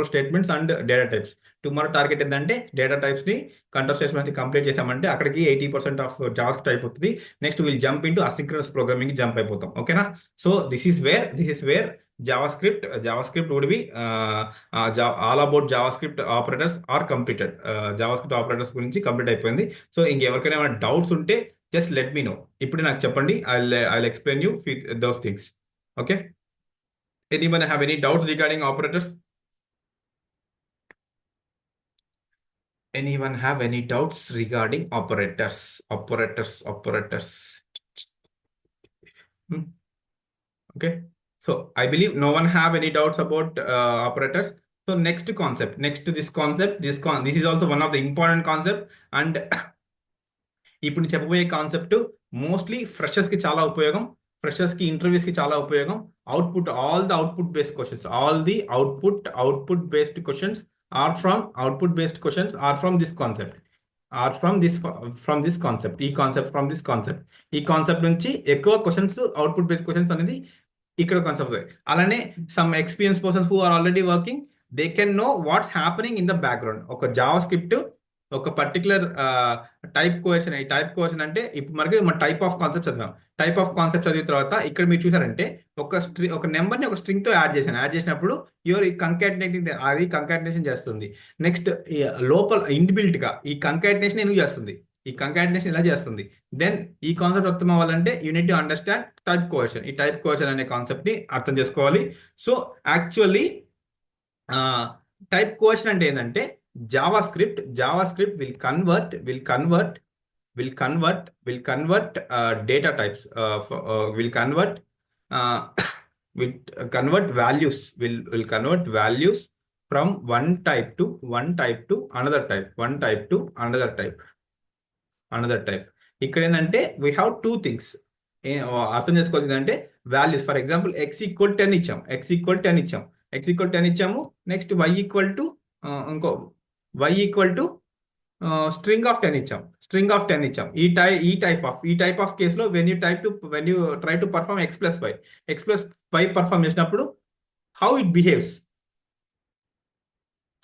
statements and data types. Tomorrow target ఏంటంటే data types ని control statements ని complete చేసామంటే అక్కడికి 80% ఆఫ్ జావాస్క్రిప్ట్ అయిపోతుంది. Next will jump into asynchronous programming jump అయిపోతాం. ఓకేనా? So this is where JavaScript would be all about JavaScript operators are completed. JavaScript operators గురించి complete అయిపోయింది. సో ఇంకెవరికైనా ఏమైనా డౌట్స్ ఉంటే జస్ట్ లెట్ మీ నో. ఇప్పుడు నాకు చెప్పండి, I'll explain you those things. Okay? Anyone have any doubts regarding operators? Anyone have any doubts regarding operators? Okay. So I believe no one have any doubts about operators. So next this concept, this is also one of the important concept. And ఇప్పుడు నేను చెప్పబోయే concept mostly freshers కి చాలా ఉపయోగం. Freshers కి interviews కి చాలా ఉపయోగం. All the output based questions are from this concept. Are from this concept, ఈ కాన్సెప్ట్ ఫ్రమ్ దిస్ కాన్సెప్ట్, ఈ కాన్సెప్ట్ నుంచి ఎక్కువ క్వశ్చన్స్, అవుట్పుట్ బేస్డ్ క్వశ్చన్స్ అనేది ఇక్కడ కాన్సెప్ట్ అవుతాయి. అలానే some experience persons who are already working, they can know what's happening in the background. ఒక JavaScript ఒక పర్టికులర్ టైప్ కోఎషన్, ఈ టైప్ కోఎషన్ అంటే ఇప్పుడు మనకి మన టైప్ ఆఫ్ కాన్సెప్ట్ చదివాం. టైప్ ఆఫ్ కాన్సెప్ట్ చదివిన తర్వాత ఇక్కడ మీరు చూసారంటే ఒక నెంబర్ని ఒక స్ట్రింగ్ తో యాడ్ చేశాను. యాడ్ చేసినప్పుడు యువర్ కంకాటినేటింగ్, అది కంకాటినేషన్ చేస్తుంది. నెక్స్ట్ లోపల ఇన్బిల్ట్ గా ఈ కంకాటినేషన్ ఎందుకు చేస్తుంది, ఈ కంకాటినేషన్ ఎలా చేస్తుంది, దెన్ ఈ కాన్సెప్ట్ అర్థం అవ్వాలంటే unit to understand type coercion. ఈ టైప్ కోఎషన్ అనే కాన్సెప్ట్ ని అర్థం చేసుకోవాలి. సో యాక్చువల్లీ టైప్ కోఎషన్ అంటే ఏంటంటే Java script will convert data types, will convert uh, will convert values, will convert values from one type to another type, another type. ఇక్కడ ఏంటంటే we have two things అర్థం చేసుకోవాల్సింది అంటే values. For example x equal 10 ఇచ్చాం, x equal 10 ఇచ్చాము. Next y equal to ఇంకో y equal to string of 10 ఇచ్చాం. ఈ టైప్ ఆఫ్ కేసులో when you try to perform x plus y perform చేసినప్పుడు how it behaves,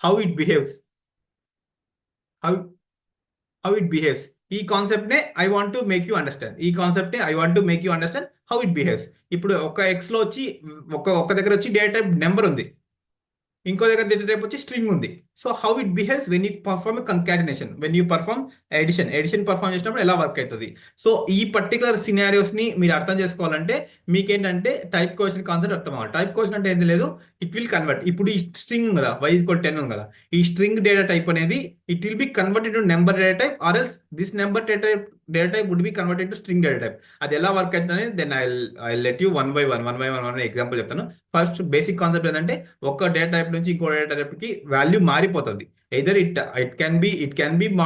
how it behaves, ఈ concept నే I want to make you understand how it behaves. ఇప్పుడు ఒక x లో వచ్చి ఒక దగ్గర వచ్చి డేటా టైప్ నెంబర్ ఉంది, ఇంకో దగ్గర డేటా టైప్ వచ్చి స్ట్రింగ్ ఉంది. So how it behaves when you perform concatenation, when you perform addition perform చేసినప్పుడు ఎలా వర్క్ అవుతుంది. సో ఈ పర్టికులర్ సినారియోస్ ని మీరు అర్థం చేసుకోవాలంటే మీకేంటంటే టైప్ కోఎషన్ కాన్సెప్ట్ అర్థం అవ్వాలి. టైప్ కోఎషన్ అంటే ఏంది లేదు, ఇట్ విల్ కన్వర్ట్. ఇప్పుడు ఈ స్ట్రింగ్ ఉంది కదా, y ఈక్వల్ 10 ఉంది కదా, ఈ స్ట్రింగ్ డేటా టైప్ అనేది it will be converted to number data type, or else this number data type would be converted to string data type. అది ఎలా వర్క్ అవుతుంది then I let you one by one example చెప్తాను. First basic concept ఏంటంటే ఒక data type నుంచి ఇంకో data type కి value మారిపోతుంది. either it can be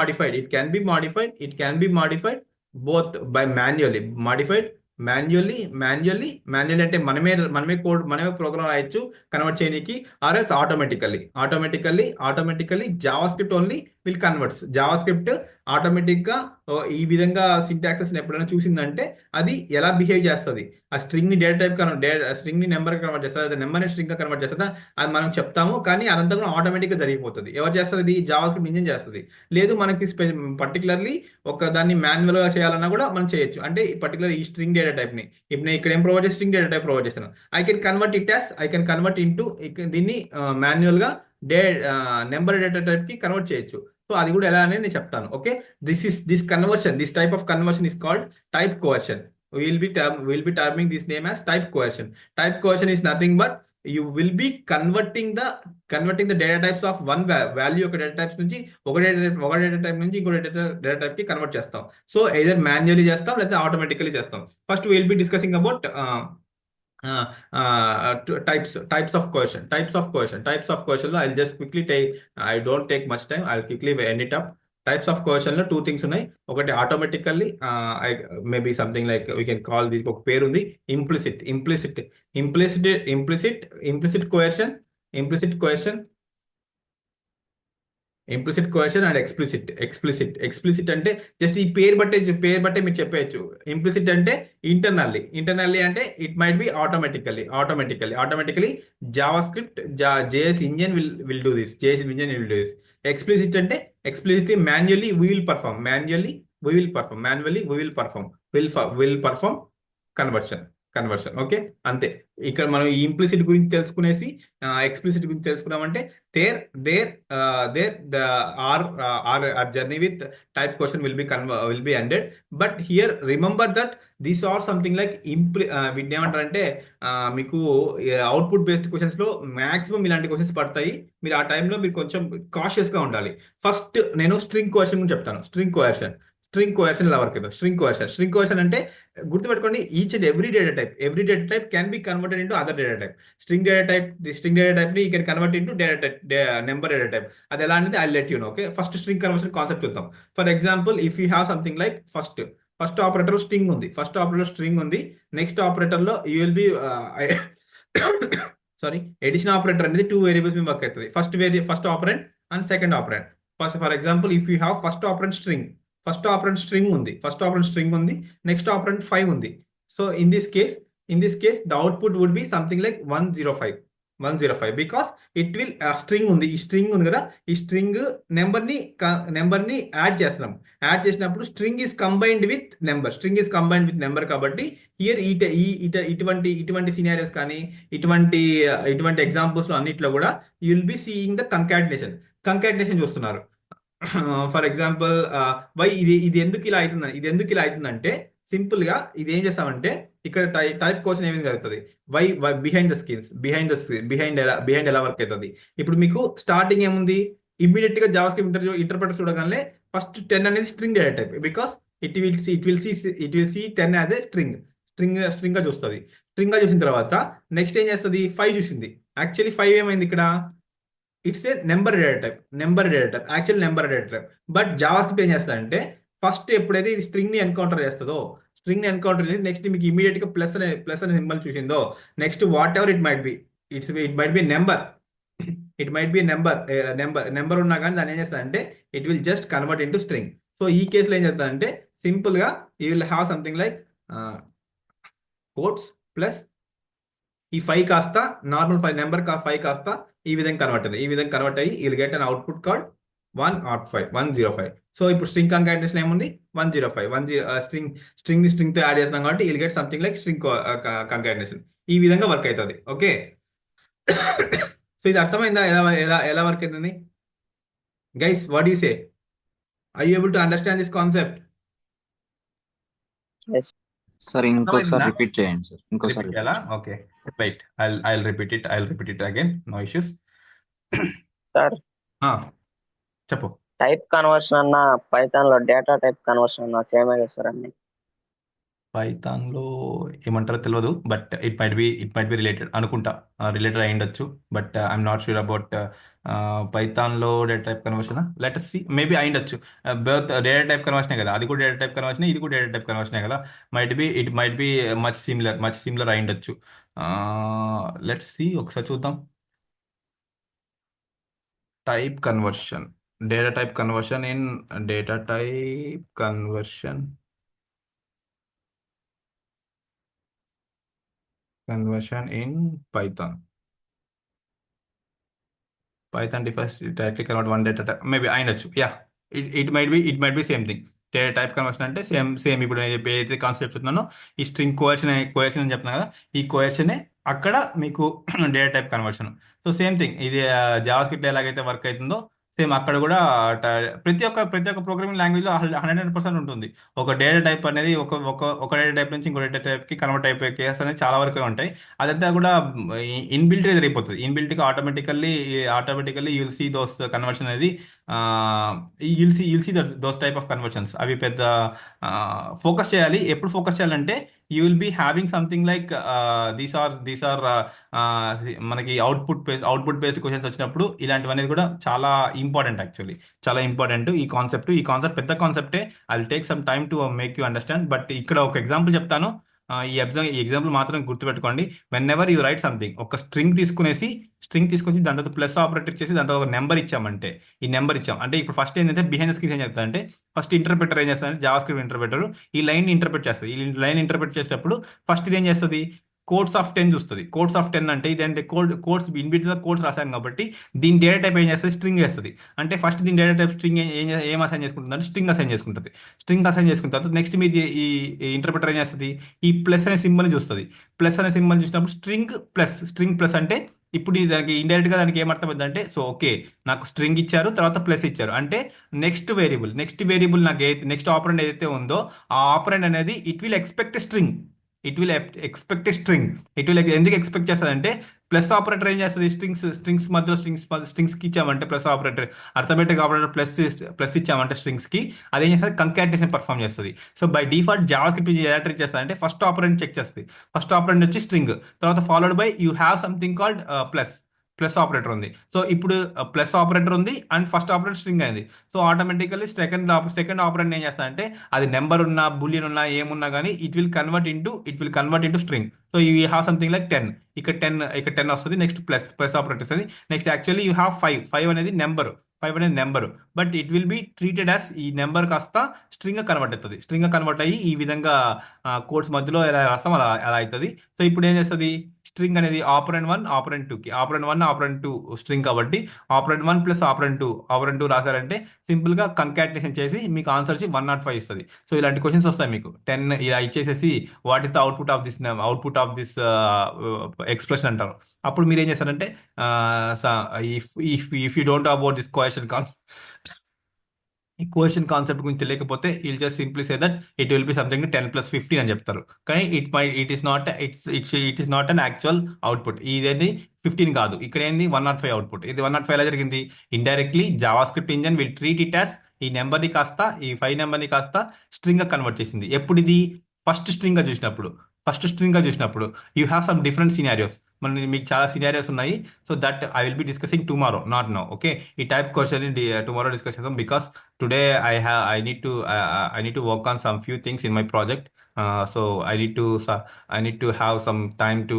modified both by manually అంటే మనమే ప్రోగ్రామ్ రాయొచ్చు కన్వర్ట్ చేయడానికి, or else automatically Java script only will converts. Java script automatic గా ఈ విధంగా సింటాక్సెస్ ఎప్పుడైనా చూసిందంటే అది ఎలా బిహేవ్ చేస్తుంది, ఆ స్ట్రింగ్ ని డేటా టైప్ స్ట్రింగ్ ని నెంబర్ కన్వర్ట్ చేస్తుంది, నెంబర్ ని స్ట్రింగ్ గా కన్వర్ట్ చేస్తుందా అది మనం చెప్తాము. కానీ అదంతా కూడా ఆటోమేటిక్ గా జరిగిపోతుంది. ఎవరు చేస్తారు, ఇది జావా స్క్రిప్ట్ ఇంజిన్ చేస్తుంది. లేదు మనకి పర్టికులర్లీ ఒక దాన్ని మాన్యువల్ గా చేయాలన్నా కూడా మనం చేయొచ్చు. అంటే పర్టికులర్ ఈ స్ట్రింగ్ డేటా టైప్ ని ఇప్పుడు నేను ఇక్కడ ఏం ప్రొవైడ్ చేసి స్ట్రింగ్ డేటా టైప్ ప్రొవైడ్ చేస్తాను. ఐ కెన్ కన్వర్ట్ ఇంటూ దీన్ని మాన్యువల్ గా నెంబర్ డేటా టైప్ కి కన్వర్ట్ చేయొచ్చు. సో అది కూడా ఎలా అనేది నేను చెప్తాను. Okay, this type of conversion is called type coercion. we'll be terming this name as type coercion. Type coercion is nothing but you will be converting the data types of one value ఒక data types నుంచి ఒక data type నుంచి ఇంకో data type కి convert చేస్తాం. So either manually చేస్తాం లేదా automatically చేస్తాం. First we'll be discussing about types of coercion. I'll just quickly I don't take much time, I'll quickly end it up. Types of coercion లో 2 things ఉన్నాయి. ఒకటి automatically, maybe something like we can call, దీనికి ఒక పేరు ఉంది, implicit coercion and explicit అంటే just ఈ పేరు బట్టే మీరు చెప్పేయచ్చు. ఇంప్లిసిట్ అంటే ఇంటర్నల్లీ అంటే it might be automatically JavaScript JS engine will do this. Explicit అంటే explicitly manually we will perform conversion. Okay, అంతే. ఇక్కడ మనం ఈ ఇంప్లిసిట్ గురించి తెలుసుకునేసి ఎక్స్ప్లిసిట్ గురించి తెలుసుకున్నామంటే our journey with type question will be ended. But here remember that these are something like వీటిని ఏమంటారంటే మీకు అవుట్పుట్ బేస్డ్ క్వశ్చన్స్ లో మాక్సిమం ఇలాంటి క్వశ్చన్స్ పడతాయి. మీరు ఆ టైంలో మీరు కొంచెం కాషియస్ గా ఉండాలి. ఫస్ట్ నేను స్ట్రింగ్ కోఎషన్ గురించి చెప్తాను. స్ట్రింగ్ కోఎషన్ ఎలా వర్క్ అవుతుంది. స్ట్రింగ్ కోఎషన్ అంటే గుర్తుపెట్టుకోండి, each and every data type can be converted into other data type. String data type ని you can convert into number data type. అది ఎలా అనేది I let you know. Okay, first string conversion concept చూద్దాం. For example, if you have something like first operator string ఉంది. Next operator లో you will be addition operator అనేది 2 variables మీద work అవుతుంది. First operand and second operant. For example if you have first operand string ఉంది, next operand 5 ఉంది. So in this case the output would be something like 105 because it will string ఉంది, ఈ string ఉంది కదా, ఈ string number ని add చేస్తున్నాం. Add చేసినప్పుడు string is combined with number కాబట్టి హియర్ ఇటువంటి సినారియోస్ కానీ ఇటువంటి ఎగ్జాంపుల్స్ లో అన్నిట్లో కూడా you will be seeing the concatenation చూస్తున్నారు. ఫర్ ఎగ్జాంపుల్ ఇది ఎందుకు ఇలా అవుతుందంటే సింపుల్ గా ఇది ఏం చేస్తామంటే ఇక్కడ టైప్ క్వశ్చన్ ఏమైంది జరుగుతుంది, వై బిహైండ్ ఎలా వర్క్ అవుతుంది. ఇప్పుడు మీకు స్టార్టింగ్ ఏముంది, ఇమ్మీడియట్ గా జావా స్క్రిప్ట్ ఇంటర్ప్రెటర్ చూడగానే ఫస్ట్ 10 అనేది string data type, because it will see 10 as a string గా చూస్తుంది. స్ట్రింగ్ గా చూసిన తర్వాత నెక్స్ట్ ఏం చేస్తుంది, 5 చూసింది. యాక్చువల్లీ 5 ఏమైంది ఇక్కడ, it's a number data type, actual number data type. But Java script ఏం చేస్తుందంటే ఫస్ట్ ఎప్పుడైతే ఇది స్ట్రింగ్ ని ఎన్కౌంటర్ చేసి నెక్స్ట్ మీకు ఇమీడియట్ గా ప్లస్ అనే సింబల్ చూసిందో, next whatever it might be, it might be number number ఉన్నా కానీ దాన్ని ఏం చేస్తుందంటే it will just convert into string. So ఈ కేసులో ఏం చేస్తుందంటే సింపుల్ గా you will have something like quotes plus ఈ 5 కాస్త నార్మల్ 5 నెంబర్ 5 కాస్త ఈ విధంగా కన్వర్ట్ అయ్యి will get an output called 105. So ఇప్పుడు స్ట్రింగ్ కంకాటినేషన్ ఏముంది, 105 స్ట్రింగ్ తో యాడ్ చేస్తున్నాం కాబట్టి will get something like string concatenation. ఈ విధంగా వర్క్ అవుతుంది. ఓకే, సో ఇది అర్థమైందా ఎలా వర్క్ అవుతుంది? Guys, what you say, I you able to understand this concept? Yes. Sir ఇంకొకసారి అర్థమైందా? రిపీట్ చేయండి సార్, ఇంకోసారి Repeat చేయాలా? Okay, right, I'll repeat it again, no issues. Sir చెప్పు. టైప్ కన్వర్షన్ అన్న పైథాన్ లో డేటా టైప్ కన్వర్షన్ అన్న same కదా సార్ అన్ని? పైథాన్ లో ఏమంటారో తెలియదు, but it might be related అనుకుంటా, రిలేటెడ్ అయి ఉండొచ్చు, but I'm not sure about Python లో data type conversion. Let see, maybe అయి ఉండొచ్చు. బోత్ డేటా టైప్ కన్వర్షనే కదా, అది కూడా డేటా టైప్ కన్వర్షన్, ఇది కూడా డేటా టైప్ కన్వర్షనే కదా. It might be much similar అయి ఉండొచ్చు. లెట్ సి, ఒకసారి చూద్దాం. Type conversion, data type conversion in Python. Python defines directly convert one data type. Maybe I know. Yeah, it might be same thing. Data type conversion అంటే same ఇప్పుడు నేను ఏదైతే concept చెప్తున్నానో ఈ స్ట్రింగ్ కోయర్షన్ అని చెప్తున్నా కదా, ఈ కోయర్షనే అక్కడ మీకు data type conversion. So same thing, ఇది జావా స్క్రిప్ట్ ఎలాగైతే వర్క్ అవుతుందో సేమ్ అక్కడ కూడా ప్రతి ఒక్క ప్రోగ్రామింగ్ లాంగ్వేజ్ లో 100% ఉంటుంది. ఒక డేటా టైప్ అనేది ఒక డేటా టైప్ నుంచి ఇంకో డేటా టైప్ కి కన్వర్ట్ అయిపోయే కేసు అనేది చాలా వరకు ఉంటాయి. అదంతా కూడా ఇన్బిల్ట్ జరిగిపోతుంది. ఇన్బిల్ట్ గా automatically you'll see those conversion అనేది, you'll see those type of conversions. అవి పెద్ద ఫోకస్ చేయాలి. ఎప్పుడు ఫోకస్ చేయాలంటే you will be having something like these are మనకి అవుట్పుట్ బేస్డ్ క్వశ్చన్స్ వచ్చినప్పుడు ఇలాంటివన్నీ కూడా చాలా ఇంపార్టెంట్. యాక్చువల్లీ చాలా ఇంపార్టెంట్ ఈ కాన్సెప్ట్ పెద్ద కాన్సెప్టే. I will take some time to make you understand. But ఇక్కడ ఒక ఎగ్జాంపుల్ చెప్తాను. ఈ ఎగ్జాంపుల్ మాత్రం గుర్తుపెట్టుకోండి. When ever you write something, ఒక స్ట్రింగ్ తీసుకొచ్చి దాని తర్వాత ప్లస్ ఆపరేటర్ చేసి దాని తర్వాత ఒక నెంబర్ ఇచ్చామంటే, ఈ నెంబర్ ఇచ్చాం అంటే ఇప్పుడు ఫస్ట్ ఏంటంటే బిహైండ్ ద స్క్రీన్ ఏం చెప్తారంటే ఫస్ట్ ఇంటర్ప్రెటర్ ఏం చేస్తారంటే జావా స్క్రిప్ట్ ఇంటర్ప్రెటర్ ఈ లైన్ ఇంటర్ప్రెట్ చేస్తుంది. ఈ లైన్ ఇంటర్ప్రెట్ చేసేటప్పుడు ఫస్ట్ ఇది ఏం చేస్తుంది, కోడ్స్ ఆఫ్ 10 చూస్తుంది. కోడ్స్ ఆఫ్ 10 అంటే ఇదంటే కోడ్స్ ఇన్బిల్ట్ కోడ్స్ రాసాం కాబట్టి దీని డేటా టైప్ ఏం చేస్తుంది, స్ట్రింగ్ వేస్తుంది. అంటే ఫస్ట్ దీని డేటా టైప్ స్ట్రింగ్ ఏం అసైన్ చేసుకుంటుంది అంటే స్ట్రింగ్ అసైన్ చేసుకుంటుంది. స్ట్రింగ్ తర్వాత నెక్స్ట్ మీది ఈ ఇంటర్ప్రిటర్ ఏం చేస్తుంది, ఈ ప్లస్ అనే సింబల్ చూస్తుంది. ప్లస్ అనే సింబల్ చూసినప్పుడు స్ట్రింగ్ ప్లస్ అంటే ఇప్పుడు దానికి ఇండైరెక్ట్ గా దానికి ఏమర్థమైంది అంటే, సో ఓకే నాకు స్ట్రింగ్ ఇచ్చారు తర్వాత ప్లస్ ఇచ్చారు అంటే నెక్స్ట్ వేరియబుల్ నాకు నెక్స్ట్ ఆపరెంట్ ఏదైతే ఉందో ఆ ఆపరెంట్ అనేది ఇట్ విల్ ఎక్స్పెక్ట్ స్ట్రింగ్. ఎందుకు ఎక్స్పెక్ట్ చేస్తుందంటే ప్లస్ ఆపరేటర్ ఏం చేస్తుంది, స్ట్రింగ్స్ మధ్యలో స్ట్రింగ్స్ కి ఇచ్చామంటే plus operator arithmetic operator plus ఇచ్చామంటే స్ట్రింగ్స్ కి అదేం చేస్తుంది, కంకాటినేషన్ పర్ఫామ్ చేస్తుంది. So by default JavaScript ఎలా ట్రీట్ చేస్తుంది అంటే ఫస్ట్ ఆపరెంట్ చెక్ చేస్తుంది. ఫస్ట్ ఆపరెంట్ వచ్చి స్ట్రింగ్, తర్వాత followed by you have something called plus operator ఉంది. సో ఇప్పుడు ప్లస్ ఆపరేటర్ ఉంది అండ్ ఫస్ట్ ఆపరేటర్ స్ట్రింగ్ అయింది. సో ఆటోమేటికల్లీ సెకండ్ ఆపరేటర్ ఏం చేస్తా అంటే అది నెంబర్ ఉన్నా బులియన్ ఉన్నా ఏమున్నా కానీ it will convert into string. So you have something like 10. ఇక్కడ 10 వస్తుంది. నెక్స్ట్ ప్లస్ ఆపరేటర్ వస్తుంది. నెక్స్ట్ యాక్చువల్లీ యూ హ్యావ్ 5 అనేది నెంబర్. 5 అనేది number, but it will be treated as ఈ నెంబర్ కాస్త స్ట్రింగ్ కన్వర్ట్ అవుతుంది. స్ట్రింగ్ కన్వర్ట్ అయ్యి ఈ విధంగా కోడ్స్ మధ్యలో ఎలా రాస్తాం అలా అలా అవుతుంది. సో ఇప్పుడు ఏం చేస్తుంది, స్ట్రింగ్ అనేది ఆపరెంట్ 1 ఆపరెంట్ 2కి, ఆపరెంట్ 1 ఆపరెంట్ 2 స్ట్రింగ్ కాబట్టి ఆపరెంట్ 1 ప్లస్ ఆపరెంట్ 2 రాశారంటే సింపుల్గా కంకాటినేషన్ చేసి మీకు ఆన్సర్ వచ్చి 105 ఇస్తుంది. సో ఇలాంటి క్వశ్చన్స్ వస్తాయి మీకు 10 ఇలా ఇచ్చేసేసి what is the output of this expression అంటారు. అప్పుడు మీరు ఏం చేస్తారంటే if you don't about this ఈ క్వశ్చన్ కాన్సెప్ట్ గురించి తెలియకపోతే will just simply say that it will be something 10+15 అని చెప్తారు. కానీ it is not an actual output. ఇదేంటి 15 కాదు, ఇక్కడ ఏంది 105 అవుట్పుట్. ఇది 105 ఎలా జరిగింది, indirectly JavaScript engine will treat it as ఈ నెంబర్ని కాస్త ఈ 5 నెంబర్ని కాస్త స్ట్రింగ్ కన్వర్ట్ చేసింది. ఎప్పుడు ఇది ఫస్ట్ స్ట్రింగ్ గా చూసినప్పుడు you have some different scenarios. మీకు చాలా సినారియోస్ ఉన్నాయి. So that I will be discussing tomorrow, not no. Okay, ఈ టైప్ క్వశ్చన్ టుమారో డిస్కస్ చేస్తాం because today I need to work on some few things in my project. So I need to have some time to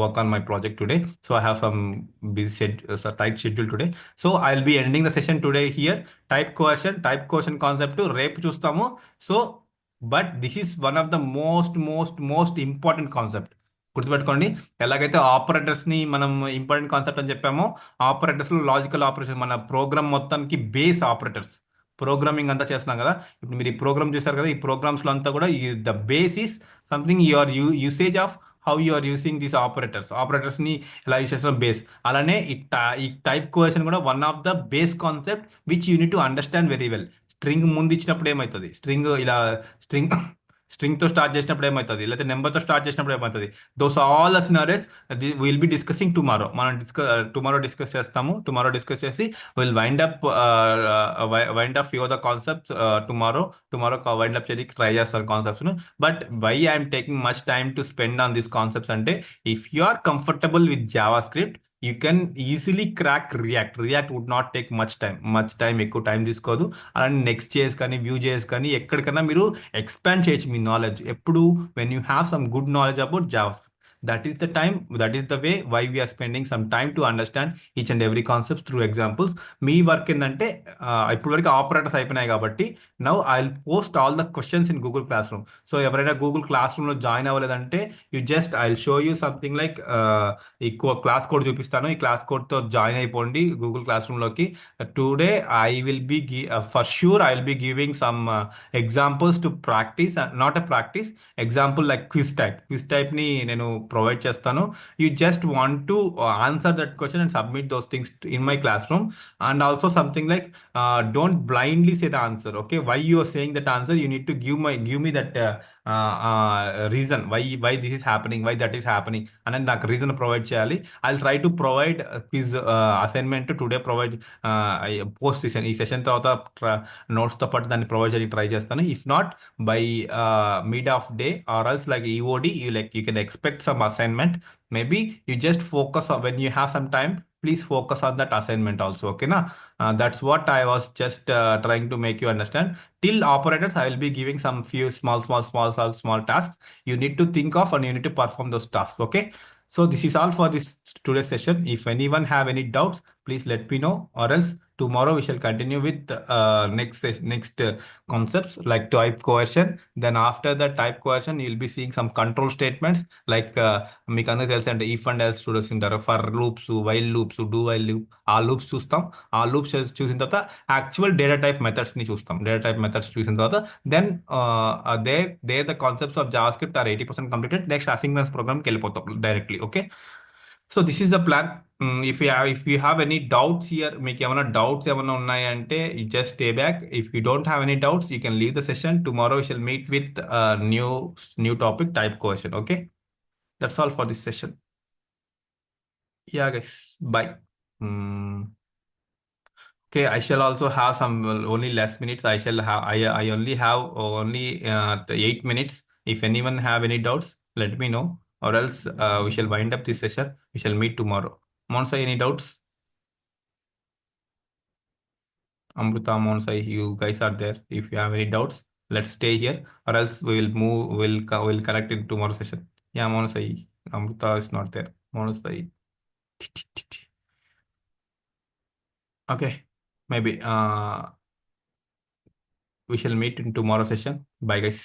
work on my project today. So I have some tight schedule today. So I'll be ending the session today here. Type question concept రేపు చూస్తాము. So but this is one of the most important concept. గుర్తుపెట్టుకోండి, ఎలాగైతే ఆపరేటర్స్ని మనం important concept అని చెప్పామో, ఆపరేటర్స్లో logical operation మన programme మొత్తానికి base operators. Programming అంతా చేస్తున్నాం కదా, ఇప్పుడు మీరు ఈ ప్రోగ్రామ్ చూసారు కదా, ఈ ప్రోగ్రామ్స్లో అంతా కూడా the base is something your usage of how you are using these ఆపరేటర్స్ని ఎలా యూస్ చేసిన బేస్. అలానే ఈ టైప్ క్వశ్చన్ కూడా one of the base concept which you need to understand very well. String ముందు ఇచ్చినప్పుడు ఏమవుతుంది, స్ట్రింగ్తో స్టార్ట్ చేసినప్పుడు ఏమవుతుంది, లేకపోతే నెంబర్తో స్టార్ట్ చేసినప్పుడు ఏమవుతుంది, those all the scenarios will be discussing tomorrow. మనం టుమారో డిస్కస్ చేస్తాము. టుమారో డిస్కస్ చేసి will wind up few the concepts tomorrow wind up చేయడానికి ట్రై చేస్తాను concepts. But why I'm taking much time to spend on these concepts అంటే, if you are comfortable with JavaScript you can easily crack React would not take much time ఎక్కువ time తీసుకోదు. అలానే next JS కానీ Vue JS కానీ ఎక్కడికైనా మీరు expand చేయొచ్చు మీ knowledge. ఎప్పుడు when you have some good knowledge about Java, that is the way why we are spending some time to understand each and every concepts through examples. మీ work ఏంటంటే ఇప్పుడు వరకు operators అయిపోయినాయి కాబట్టి now I will post all the questions in Google Classroom. So ఎవరైనా Google class రూమ్లో join అవ్వలేదంటే I will show you something like ఈ క్లాస్ కోడ్ చూపిస్తాను. ఈ క్లాస్ కోడ్తో జాయిన్ అయిపోండి గూగుల్ క్లాస్ రూమ్లోకి. Today I will be for sure I will be giving some examples to practice, not a practice example like quiz టైప్ని నేను provide చేస్తాను. You just want to answer that question and submit those things in my class room. And also something like don't blindly say the answer. Okay, why you are saying that answer, you need to give me that reason why this is happening, why that is happening అనేది నాకు reason provide చేయాలి. I try to provide quiz assignment today provide post ఈ session తర్వాత నోట్స్తో పాటు దాన్ని provide చేయడానికి try చేస్తాను. If not by mid of day or else like EOD, you can expect some assignment. Maybe you just focus on when you have some time, please focus on that assignment also. Okay na, that's what I was just trying to make you understand. Till operators I will be giving some few small tasks you need to think of and you need to perform those tasks. Okay, so this is all for this today's session. If anyone have any doubts, please let me know, or else tomorrow we shall continue with next concepts like type coercion. Then after the type coercion you will be seeing some control statements like మీకు అందరికీ తెలుసు అంటే if and else students ఉంటారు, for loops, while loops, do while loop, ఆ loops చూస్తాం. ఆ loops చూసిన తర్వాత యాక్చువల్ డేటా టైప్ మెథడ్స్ని చూస్తాం. డేటా టైప్ మెథడ్స్ చూసిన తర్వాత then the concepts of JavaScript are 80% completed. Next asynchronous ప్రోగ్రామ్కి వెళ్ళిపోతాం directly. Okay, so this is the plan. If you have any doubts here, మీకు ఏమైనా డౌట్స్ ఏమైనా ఉన్నాయంటే just stay back. If you don't have any doubts you can leave the session. Tomorrow we shall meet with new topic, type coercion. Okay, that's all for this session. Yeah guys, bye. Okay, I shall also have some only less minutes. I only have only 8 minutes. If anyone have any doubts, let me know, or else we shall wind up this session. We shall meet tomorrow. Monsai, any doubts? Amruta, Monsai, you guys are there. If you have any doubts, let's stay here, or else we will move. We'll connect in tomorrow session. Yeah, Monsai, Amruta is not there. Monsai. Okay. maybe we shall meet in tomorrow session. Bye guys.